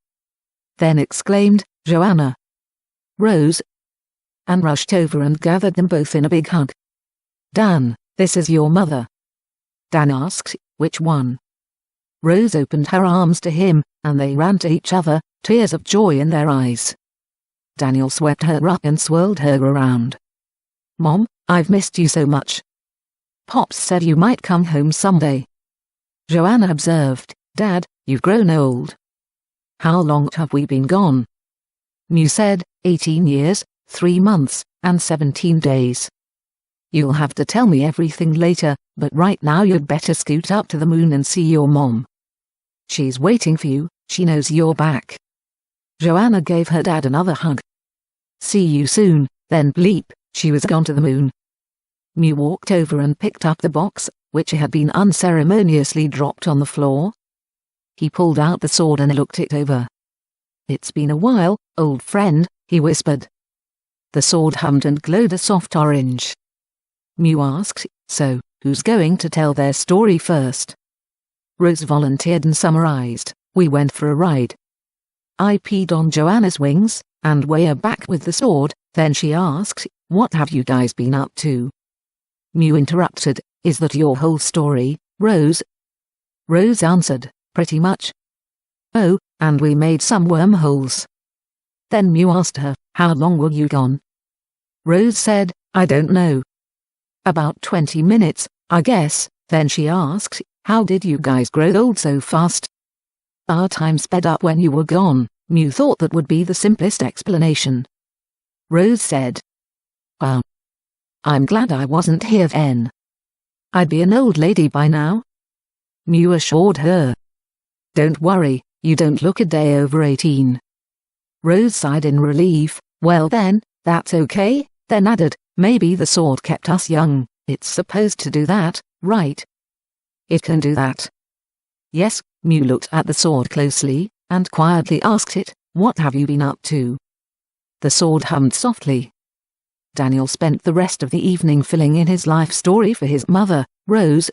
Then exclaimed, Joanna. Rose. And rushed over and gathered them both in a big hug. Dan, this is your mother. Dan asked, which one? Rose opened her arms to him, and they ran to each other, tears of joy in their eyes. Daniel swept her up and swirled her around. Mom, I've missed you so much. Pops said you might come home someday. Joanna observed, Dad, you've grown old. How long have we been gone? Mew said, 18 years, 3 months, and 17 days. You'll have to tell me everything later, but right now you'd better scoot up to the moon and see your mom. She's waiting for you, she knows you're back. Joanna gave her dad another hug. See you soon, then bleep, she was gone to the moon. Mew walked over and picked up the box, which had been unceremoniously dropped on the floor. He pulled out the sword and looked it over. It's been a while, old friend, he whispered. The sword hummed and glowed a soft orange. Mew asked, so, who's going to tell their story first? Rose volunteered and summarized, we went for a ride. I peed on Joanna's wings, and we're back with the sword. Then she asked, what have you guys been up to? Mew interrupted, is that your whole story, Rose? Rose answered, pretty much. Oh, and we made some wormholes. Then Mew asked her, how long were you gone? Rose said, I don't know. About 20 minutes, I guess. Then she asked, how did you guys grow old so fast? Our time sped up when you were gone. Mew thought that would be the simplest explanation. Rose said, wow. I'm glad I wasn't here then. I'd be an old lady by now. Mew assured her. Don't worry, you don't look a day over 18. Rose sighed in relief, well then, that's okay, then added, maybe the sword kept us young, it's supposed to do that, right? It can do that. Yes, Mew looked at the sword closely, and quietly asked it, what have you been up to? The sword hummed softly. Daniel spent the rest of the evening filling in his life story for his mother, Rose.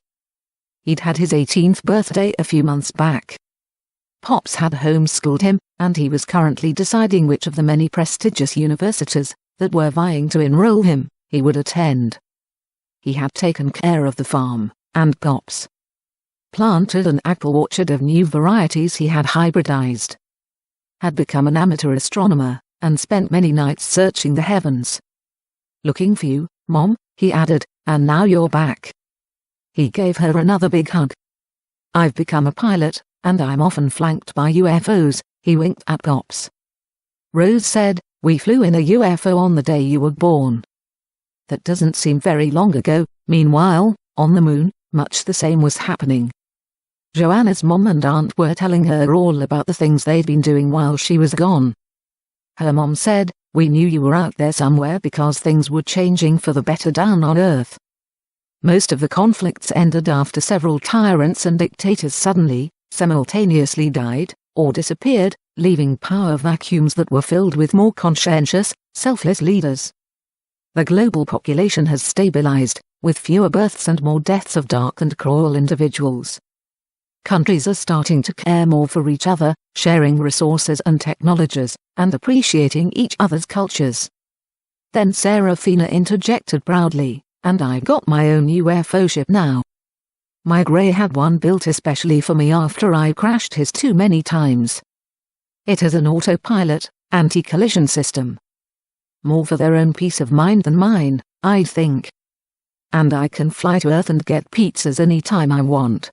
He'd had his 18th birthday a few months back. Pops had homeschooled him, and he was currently deciding which of the many prestigious universities that were vying to enroll him he would attend. He had taken care of the farm, and Pops planted an apple orchard of new varieties he had hybridized. Had become an amateur astronomer, and spent many nights searching the heavens. Looking for you, Mom, he added, and now you're back. He gave her another big hug. I've become a pilot, and I'm often flanked by UFOs, he winked at Pops. Rose said, we flew in a UFO on the day you were born. That doesn't seem very long ago. Meanwhile, on the moon, much the same was happening. Joanna's mom and aunt were telling her all about the things they'd been doing while she was gone. Her mom said, we knew you were out there somewhere because things were changing for the better down on Earth. Most of the conflicts ended after several tyrants and dictators suddenly, simultaneously died, or disappeared, leaving power vacuums that were filled with more conscientious, selfless leaders. The global population has stabilized, with fewer births and more deaths of dark and cruel individuals. countries are starting to care more for each other, sharing resources and technologies, and appreciating each other's cultures. Then Serafina interjected proudly, and I got my own UFO ship now. My Grey had one built especially for me after I crashed his too many times. It has an autopilot, anti-collision system. More for their own peace of mind than mine, I think. And I can fly to Earth and get pizzas anytime I want.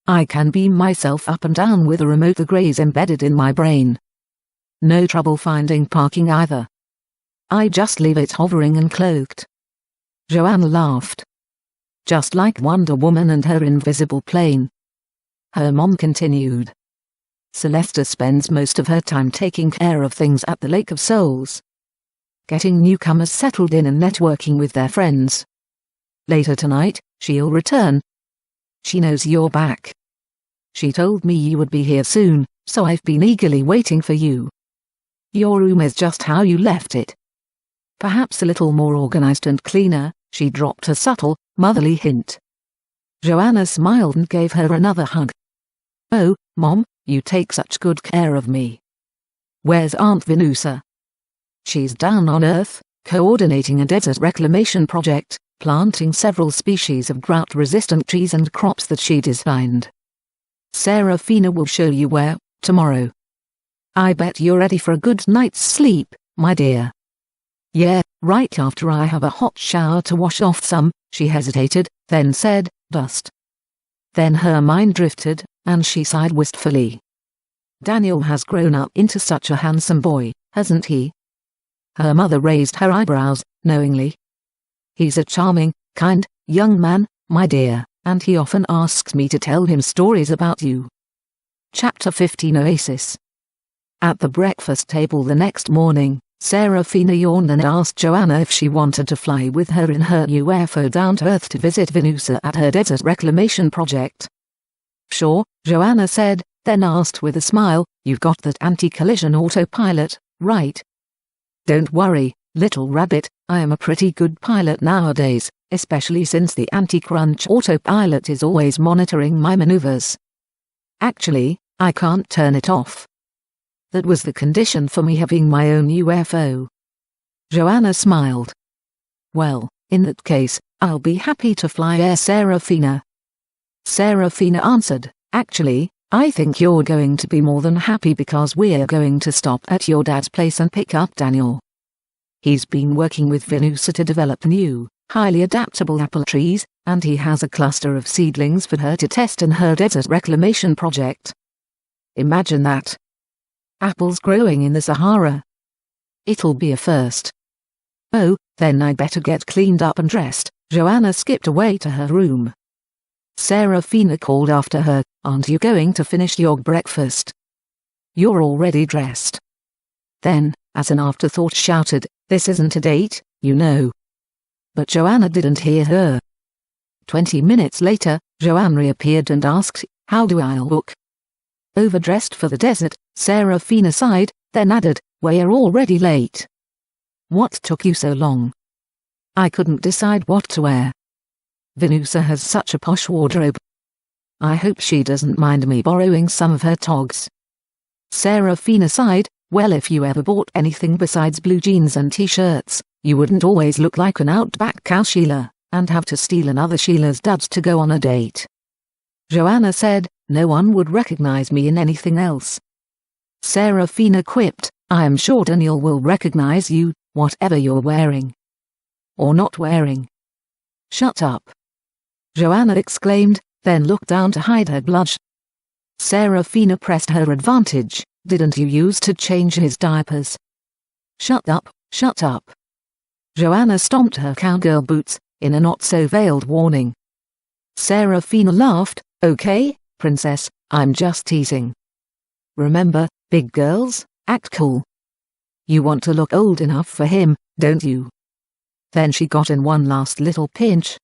I can beam myself up and down with a remote. The Grey's embedded in my brain. No trouble finding parking either. I just leave it hovering and cloaked. Joanna laughed. Just like Wonder Woman and her invisible plane. Her mom continued. Celesta spends most of her time taking care of things at the Lake of Souls. Getting newcomers settled in and networking with their friends. Later tonight, she'll return. She knows you're back. She told me you would be here soon, so I've been eagerly waiting for you. Your room is just how you left it. Perhaps a little more organized and cleaner, she dropped a subtle, motherly hint. Joanna smiled and gave her another hug. Oh, Mom, you take such good care of me. Where's Aunt Venusa? She's down on Earth, coordinating a desert reclamation project, planting several species of drought-resistant trees and crops that she designed. Serafina will show you where, tomorrow. I bet you're ready for a good night's sleep, my dear. Yeah, right after I have a hot shower to wash off some, she hesitated, then said, dust. Then her mind drifted, and she sighed wistfully. Daniel has grown up into such a handsome boy, hasn't he? Her mother raised her eyebrows, knowingly. He's a charming, kind, young man, my dear, and he often asks me to tell him stories about you. Chapter 15 Oasis. At the breakfast table the next morning, Serafina yawned and asked Joanna if she wanted to fly with her in her UFO down to Earth to visit Venusa at her desert reclamation project. Sure, Joanna said, then asked with a smile, you've got that anti-collision autopilot, right? Don't worry, little rabbit, I am a pretty good pilot nowadays, especially since the anti-crunch autopilot is always monitoring my maneuvers. Actually, I can't turn it off. That was the condition for me having my own UFO. Joanna smiled. Well, in that case, I'll be happy to fly Serafina. Serafina answered, actually, I think you're going to be more than happy because we're going to stop at your dad's place and pick up Daniel. He's been working with Venusa to develop new, highly adaptable apple trees, and he has a cluster of seedlings for her to test in her desert reclamation project. Imagine that. Apples growing in the Sahara. It'll be a first. Oh, then I'd better get cleaned up and dressed. Joanna skipped away to her room. Serafina called after her, aren't you going to finish your breakfast? You're already dressed. Then, as an afterthought shouted, this isn't a date, you know. But Joanna didn't hear her. 20 minutes later, Joanna reappeared and asked, how do I look? Overdressed for the desert, Serafina sighed, then added, we're already late. What took you so long? I couldn't decide what to wear. Venusa has such a posh wardrobe. I hope she doesn't mind me borrowing some of her togs. Serafina sighed, well if you ever bought anything besides blue jeans and t-shirts, you wouldn't always look like an outback cow Sheila, and have to steal another Sheila's duds to go on a date. Joanna said, no one would recognize me in anything else. Serafina quipped, I am sure Daniel will recognize you, whatever you're wearing. Or not wearing. Shut up. Joanna exclaimed, then looked down to hide her blush. Serafina pressed her advantage, didn't you used to change his diapers? Shut up, shut up. Joanna stomped her cowgirl boots, in a not-so-veiled warning. Serafina laughed, okay, princess, I'm just teasing. Remember, big girls, act cool. You want to look old enough for him, don't you? Then she got in one last little pinch.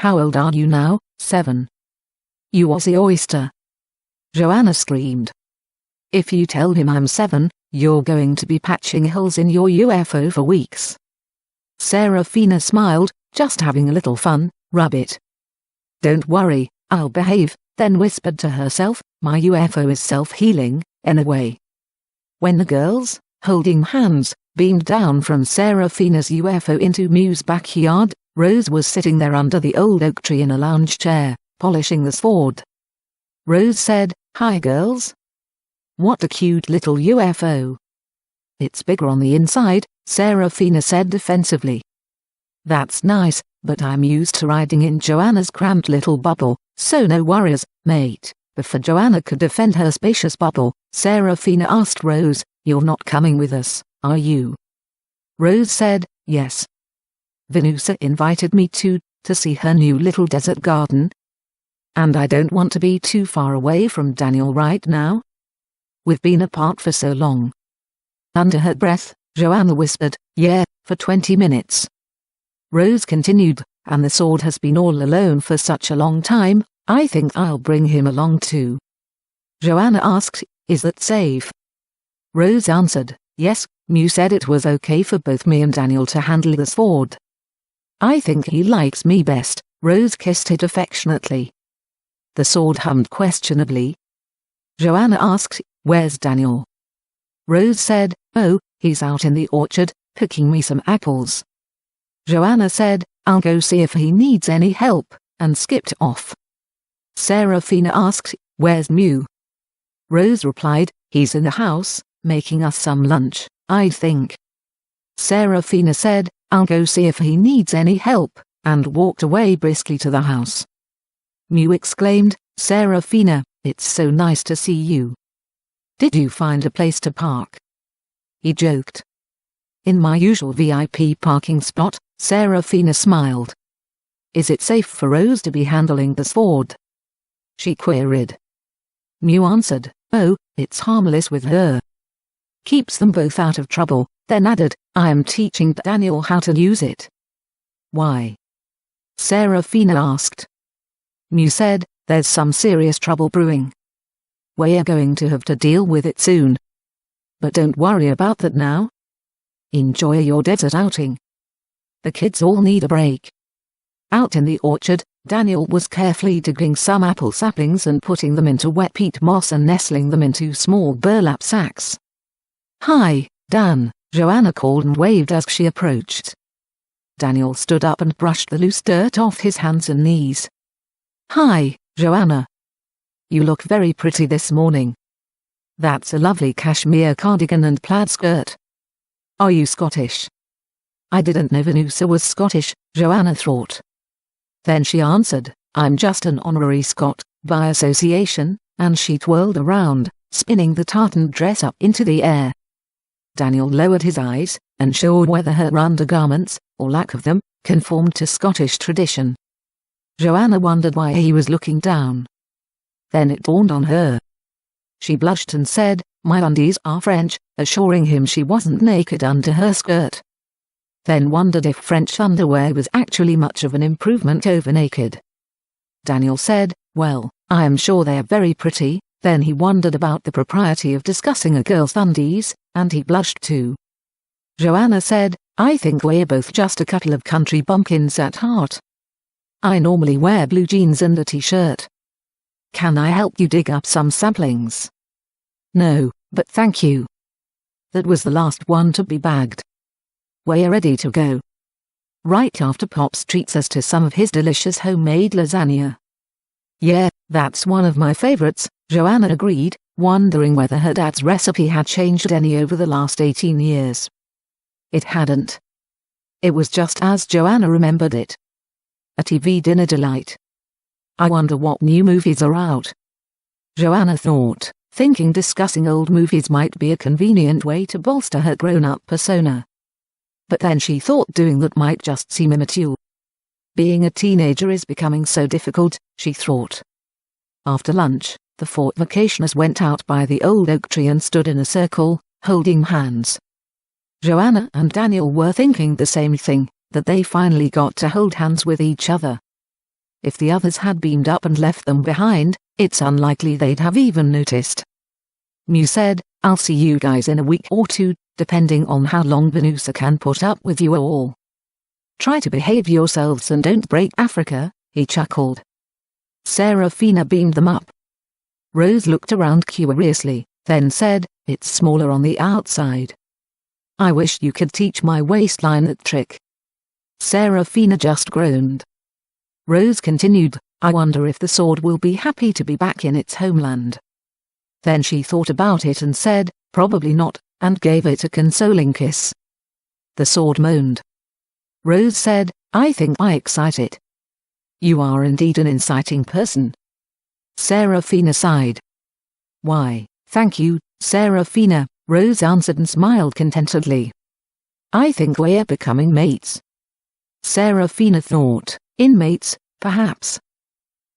How old are you now? 7. You Aussie oyster. Joanna screamed. If you tell him I'm 7, you're going to be patching holes in your UFO for weeks. Serafina smiled, just having a little fun, rabbit. Don't worry, I'll behave, then whispered to herself, "My UFO is self-healing, anyway." When the girls, holding hands, beamed down from Seraphina's UFO into Mew's backyard, Rose was sitting there under the old oak tree in a lounge chair, polishing the sword. Rose said, "Hi girls. What a cute little UFO." "It's bigger on the inside," Seraphina said defensively. "That's nice, but I'm used to riding in Joanna's cramped little bubble, so no worries, mate." Before Joanna could defend her spacious bubble, Seraphina asked Rose, "You're not coming with us, are you?" Rose said, "Yes. Venusa invited me to see her new little desert garden. And I don't want to be too far away from Daniel right now. We've been apart for so long." Under her breath, Joanna whispered, "Yeah, for 20 minutes. Rose continued, "And the sword has been all alone for such a long time, I think I'll bring him along too." Joanna asked, "Is that safe?" Rose answered, "Yes, Mew said it was okay for both me and Daniel to handle the sword." "I think he likes me best." Rose kissed it affectionately. The sword hummed questionably. Joanna asked, "Where's Daniel?" Rose said, "Oh, he's out in the orchard, picking me some apples." Joanna said, "I'll go see if he needs any help," and skipped off. Seraphina asked, "Where's Mew?" Rose replied, "He's in the house, making us some lunch, I think." Seraphina said, "I'll go see if he needs any help," and walked away briskly to the house. Mew exclaimed, "Seraphina, it's so nice to see you. Did you find a place to park?" He joked. "In my usual VIP parking spot," Seraphina smiled. "Is it safe for Rose to be handling the sword?" she queried. Mew answered, "Oh, it's harmless with her. Keeps them both out of trouble," then added, "I am teaching Daniel how to use it." "Why?" Seraphina asked. Mew said, "There's some serious trouble brewing. We're going to have to deal with it soon. But don't worry about that now. Enjoy your desert outing. The kids all need a break." Out in the orchard, Daniel was carefully digging some apple saplings and putting them into wet peat moss and nestling them into small burlap sacks. "Hi, Dan," Joanna called and waved as she approached. Daniel stood up and brushed the loose dirt off his hands and knees. "Hi, Joanna. You look very pretty this morning. That's a lovely cashmere cardigan and plaid skirt. Are you Scottish?" "I didn't know Venusa was Scottish," Joanna thought. Then she answered, "I'm just an honorary Scot, by association," and she twirled around, spinning the tartan dress up into the air. Daniel lowered his eyes, unsure whether her undergarments, or lack of them, conformed to Scottish tradition. Joanna wondered why he was looking down. Then it dawned on her. She blushed and said, "My undies are French," assuring him she wasn't naked under her skirt. Then wondered if French underwear was actually much of an improvement over naked. Daniel said, "Well, I am sure they are very pretty." Then he wondered about the propriety of discussing a girl's undies, and he blushed too. Joanna said, "I think we're both just a couple of country bumpkins at heart. I normally wear blue jeans and a t-shirt. Can I help you dig up some saplings?" "No, but thank you." That was the last one to be bagged. "We're ready to go." Right after Pops treats us to some of his delicious homemade lasagna. "Yeah, that's one of my favorites," Joanna agreed, wondering whether her dad's recipe had changed any over the last 18 years. It hadn't. It was just as Joanna remembered it. A TV dinner delight. "I wonder what new movies are out," Joanna thought, thinking discussing old movies might be a convenient way to bolster her grown-up persona. But then she thought doing that might just seem immature. Being a teenager is becoming so difficult, she thought. After lunch, the 4 vacationers went out by the old oak tree and stood in a circle, holding hands. Joanna and Daniel were thinking the same thing, that they finally got to hold hands with each other. If the others had beamed up and left them behind, it's unlikely they'd have even noticed. Mew said, "I'll see you guys in a week or 2, depending on how long Venusa can put up with you all. Try to behave yourselves and don't break Africa," he chuckled. Serafina beamed them up. Rose looked around curiously, then said, "It's smaller on the outside. I wish you could teach my waistline that trick." Serafina just groaned. Rose continued, "I wonder if the sword will be happy to be back in its homeland." Then she thought about it and said, "Probably not," and gave it a consoling kiss. The sword moaned. Rose said, "I think I excite it." "You are indeed an inciting person." Serafina sighed. "Why, thank you, Serafina," Rose answered and smiled contentedly. "I think we're becoming mates." Serafina thought, "Inmates, perhaps.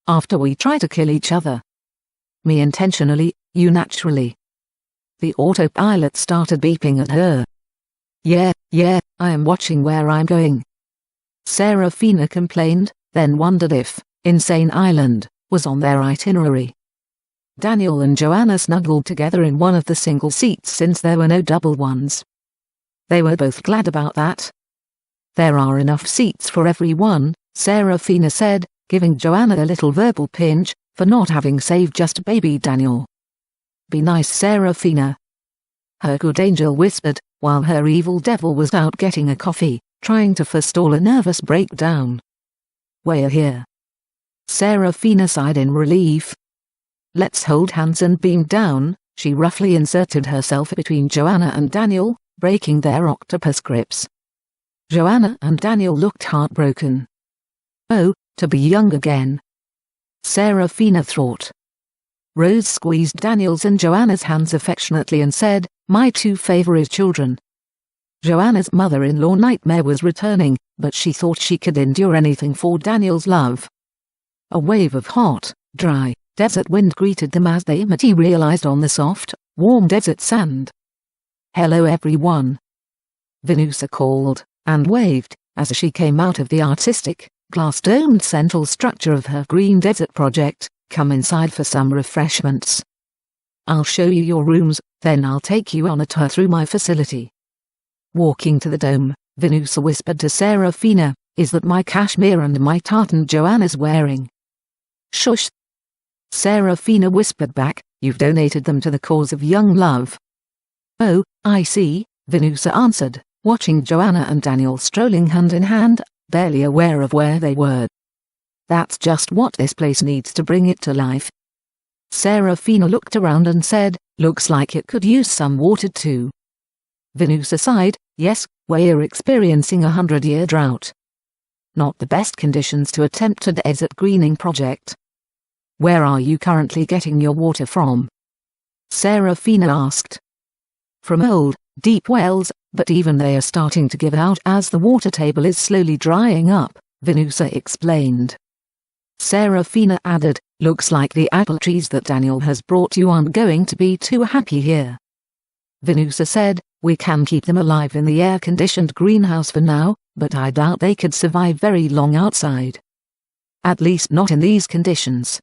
After we try to kill each other. Me intentionally, you naturally." The autopilot started beeping at her. Yeah, I am watching where I'm going." Serafina complained, then wondered if Insane Island was on their itinerary. Daniel and Joanna snuggled together in one of the single seats since there were no double ones. They were both glad about that. "There are enough seats for everyone," Serafina said, giving Joanna a little verbal pinch for not having saved just baby Daniel. "Be nice, Serafina," her good angel whispered, while her evil devil was out getting a coffee, trying to forestall a nervous breakdown. "We're here." Serafina sighed in relief. "Let's hold hands and beam down." She roughly inserted herself between Joanna and Daniel, breaking their octopus grips. Joanna and Daniel looked heartbroken. Oh, to be young again. Serafina thought. Rose squeezed Daniel's and Joanna's hands affectionately and said, "My two favorite children." Joanna's mother-in-law nightmare was returning, but she thought she could endure anything for Daniel's love. A wave of hot, dry, desert wind greeted them as they materialized on the soft, warm desert sand. "Hello everyone," Venusa called, and waved, as she came out of the artistic, glass-domed central structure of her green desert project. "Come inside for some refreshments. I'll show you your rooms, then I'll take you on a tour through my facility." Walking to the dome, Venusa whispered to Serafina, "Is that my cashmere and my tartan Joanna's wearing?" "Shush," Serafina whispered back, "you've donated them to the cause of young love." "Oh, I see," Venusa answered, watching Joanna and Daniel strolling hand in hand, barely aware of where they were. "That's just what this place needs to bring it to life." Serafina looked around and said, "Looks like it could use some water too." Venusa sighed, "Yes, we're experiencing a 100-year drought. Not the best conditions to attempt a desert greening project." "Where are you currently getting your water from?" Serafina asked. "From old, deep wells, but even they are starting to give out as the water table is slowly drying up," Venusa explained. Serafina added, "Looks like the apple trees that Daniel has brought you aren't going to be too happy here." Venusa said, "We can keep them alive in the air-conditioned greenhouse for now, but I doubt they could survive very long outside. At least not in these conditions.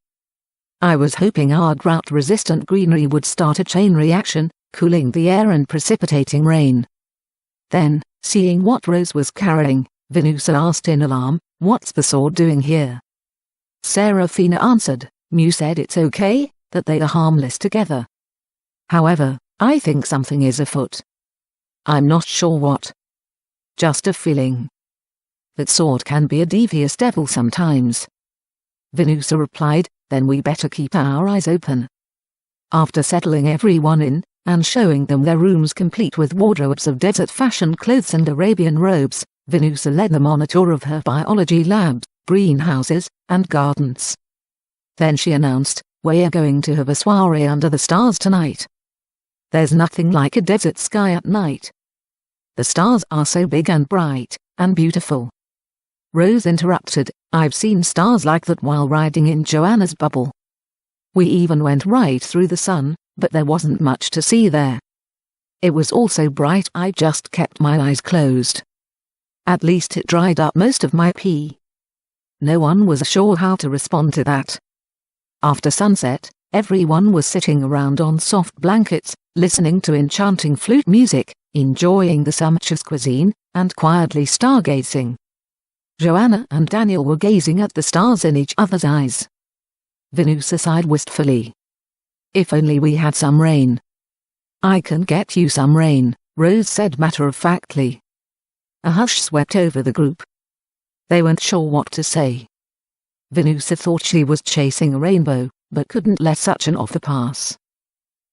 I was hoping our drought-resistant greenery would start a chain reaction, cooling the air and precipitating rain." Then, seeing what Rose was carrying, Venusa asked in alarm, "What's the sword doing here?" Serafina answered, "Mew said it's okay, that they are harmless together. However, I think something is afoot. I'm not sure what. Just a feeling. That sword can be a devious devil sometimes." Venusa replied, "Then we better keep our eyes open." After settling everyone in, and showing them their rooms complete with wardrobes of desert fashion clothes and Arabian robes, Venusa led them on a tour of her biology labs, greenhouses, and gardens. Then she announced, "We're going to have a soiree under the stars tonight. There's nothing like a desert sky at night. The stars are so big and bright, and beautiful." Rose interrupted, "I've seen stars like that while riding in Joanna's bubble. We even went right through the sun, but there wasn't much to see there. It was all so bright I just kept my eyes closed. At least it dried up most of my pee." No one was sure how to respond to that. After sunset, everyone was sitting around on soft blankets, listening to enchanting flute music, enjoying the sumptuous cuisine, and quietly stargazing. Joanna and Daniel were gazing at the stars in each other's eyes. Venusa sighed wistfully. If only we had some rain. I can get you some rain, Rose said matter-of-factly. A hush swept over the group. They weren't sure what to say. Venusa thought she was chasing a rainbow, but couldn't let such an offer pass.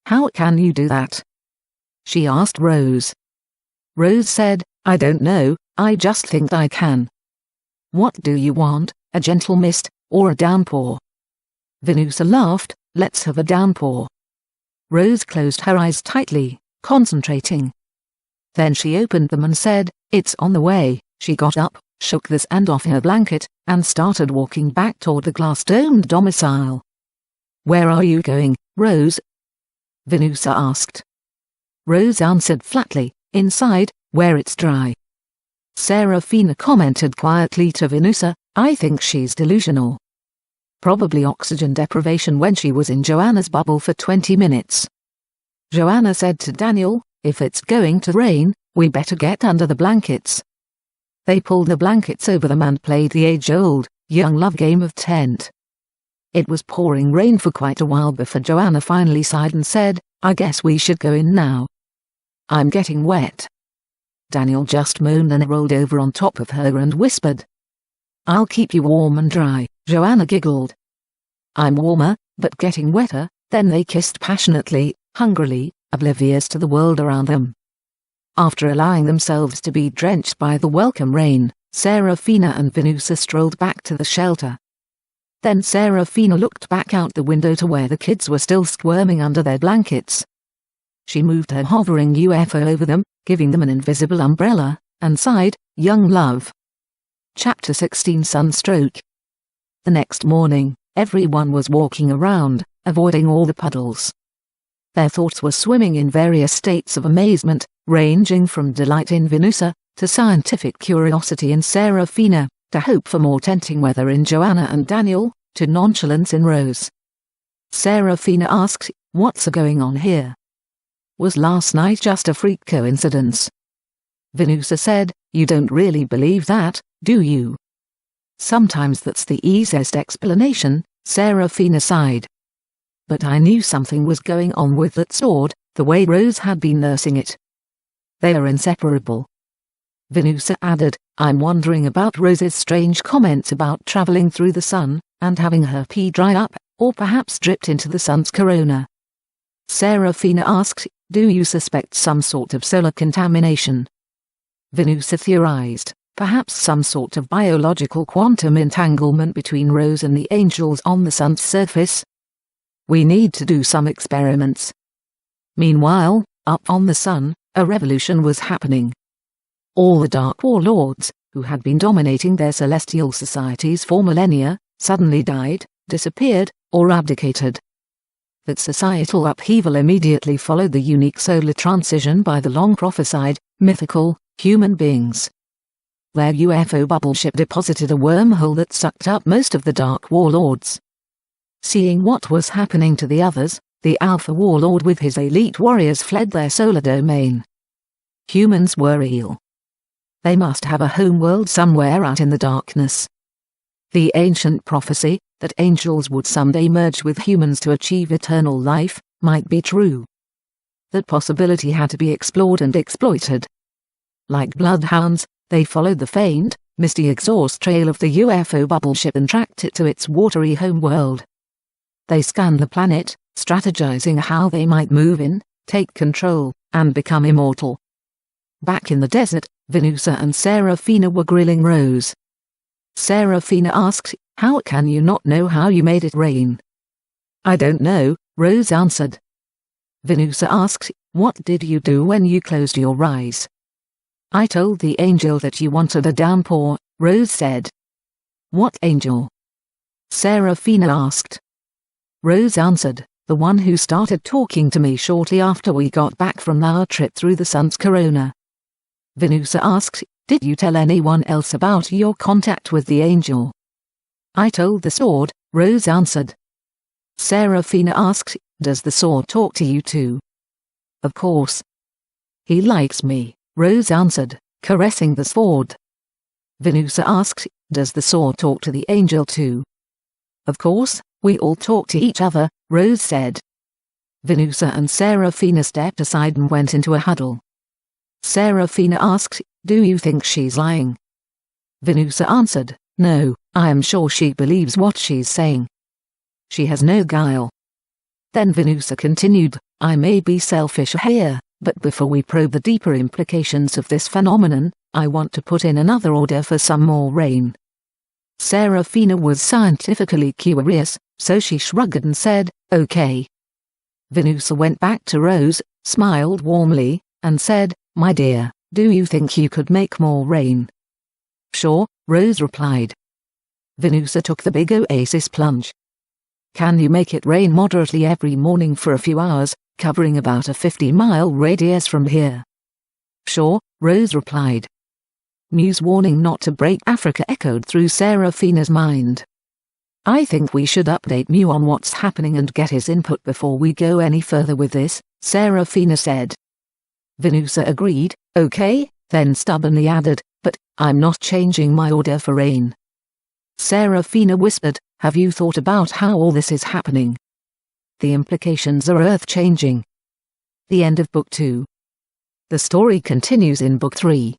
How can you do that? She asked Rose. Rose said, I don't know, I just think I can. What do you want, a gentle mist, or a downpour? Venusa laughed, let's have a downpour. Rose closed her eyes tightly, concentrating. Then she opened them and said, it's on the way. She got up, shook the sand off her blanket, and started walking back toward the glass-domed domicile. Where are you going, Rose? Venusa asked. Rose answered flatly, inside, where it's dry. Serafina commented quietly to Venusa, I think she's delusional. Probably oxygen deprivation when she was in Joanna's bubble for 20 minutes. Joanna said to Daniel, if it's going to rain, we better get under the blankets. They pulled the blankets over them and played the age-old, young love game of tent. It was pouring rain for quite a while before Joanna finally sighed and said, I guess we should go in now. I'm getting wet. Daniel just moaned and rolled over on top of her and whispered. I'll keep you warm and dry, Joanna giggled. I'm warmer, but getting wetter. Then they kissed passionately, hungrily, oblivious to the world around them. After allowing themselves to be drenched by the welcome rain, Serafina and Venusa strolled back to the shelter. Then Serafina looked back out the window to where the kids were still squirming under their blankets. She moved her hovering UFO over them, giving them an invisible umbrella, and sighed, young love. Chapter 16 Sunstroke. The next morning, everyone was walking around, avoiding all the puddles. Their thoughts were swimming in various states of amazement, ranging from delight in Venusa, to scientific curiosity in Serafina, to hope for more tempting weather in Joanna and Daniel, to nonchalance in Rose. Serafina asked, what's going on here? Was last night just a freak coincidence? Venusa said, you don't really believe that, do you? Sometimes that's the easiest explanation, Serafina sighed. But I knew something was going on with that sword, the way Rose had been nursing it. They are inseparable. Venusa added, I'm wondering about Rose's strange comments about traveling through the sun, and having her pee dry up, or perhaps dripped into the sun's corona. Serafina asked, do you suspect some sort of solar contamination? Venusa theorized, perhaps some sort of biological quantum entanglement between Rose and the angels on the sun's surface. We need to do some experiments. Meanwhile, up on the sun, a revolution was happening. All the Dark Warlords, who had been dominating their celestial societies for millennia, suddenly died, disappeared, or abdicated. That societal upheaval immediately followed the unique solar transition by the long-prophesied, mythical, human beings. Their UFO bubble ship deposited a wormhole that sucked up most of the Dark Warlords. Seeing what was happening to the others, the Alpha Warlord with his elite warriors fled their solar domain. Humans were ill. They must have a homeworld somewhere out in the darkness. The ancient prophecy, that angels would someday merge with humans to achieve eternal life, might be true. That possibility had to be explored and exploited. Like bloodhounds, they followed the faint, misty exhaust trail of the UFO bubble ship and tracked it to its watery homeworld. They scanned the planet, strategizing how they might move in, take control, and become immortal. Back in the desert, Venusa and Serafina were grilling Rose. Serafina asked, how can you not know how you made it rain? I don't know, Rose answered. Venusa asked, what did you do when you closed your eyes? I told the angel that you wanted a downpour, Rose said. What angel? Serafina asked. Rose answered, the one who started talking to me shortly after we got back from our trip through the sun's corona. Venusa asked, did you tell anyone else about your contact with the angel? I told the sword, Rose answered. Serafina asked, does the sword talk to you too? Of course. He likes me, Rose answered, caressing the sword. Venusa asked, does the sword talk to the angel too? Of course, We all talk to each other, Rose said. Venusa and Serafina stepped aside and went into a huddle. Serafina asked, "Do you think she's lying?" Venusa answered, "No, I am sure she believes what she's saying. She has no guile." Then Venusa continued, "I may be selfish here, but before we probe the deeper implications of this phenomenon, I want to put in another order for some more rain." Serafina was scientifically curious, so she shrugged and said, "Okay." Venusa went back to Rose, smiled warmly, and said, "My dear, do you think you could make more rain?" "Sure," Rose replied. Venusa took the big oasis plunge. "Can you make it rain moderately every morning for a few hours, covering about a 50-mile radius from here?" "Sure," Rose replied. Muse warning not to break Africa echoed through Serafina's mind. "I think we should update Mew on what's happening and get his input before we go any further with this," Serafina said. Venusa agreed, "Okay," then stubbornly added, "But I'm not changing my order for rain." Serafina whispered, "Have you thought about how all this is happening? The implications are earth-changing." The end of Book 2. The story continues in Book 3.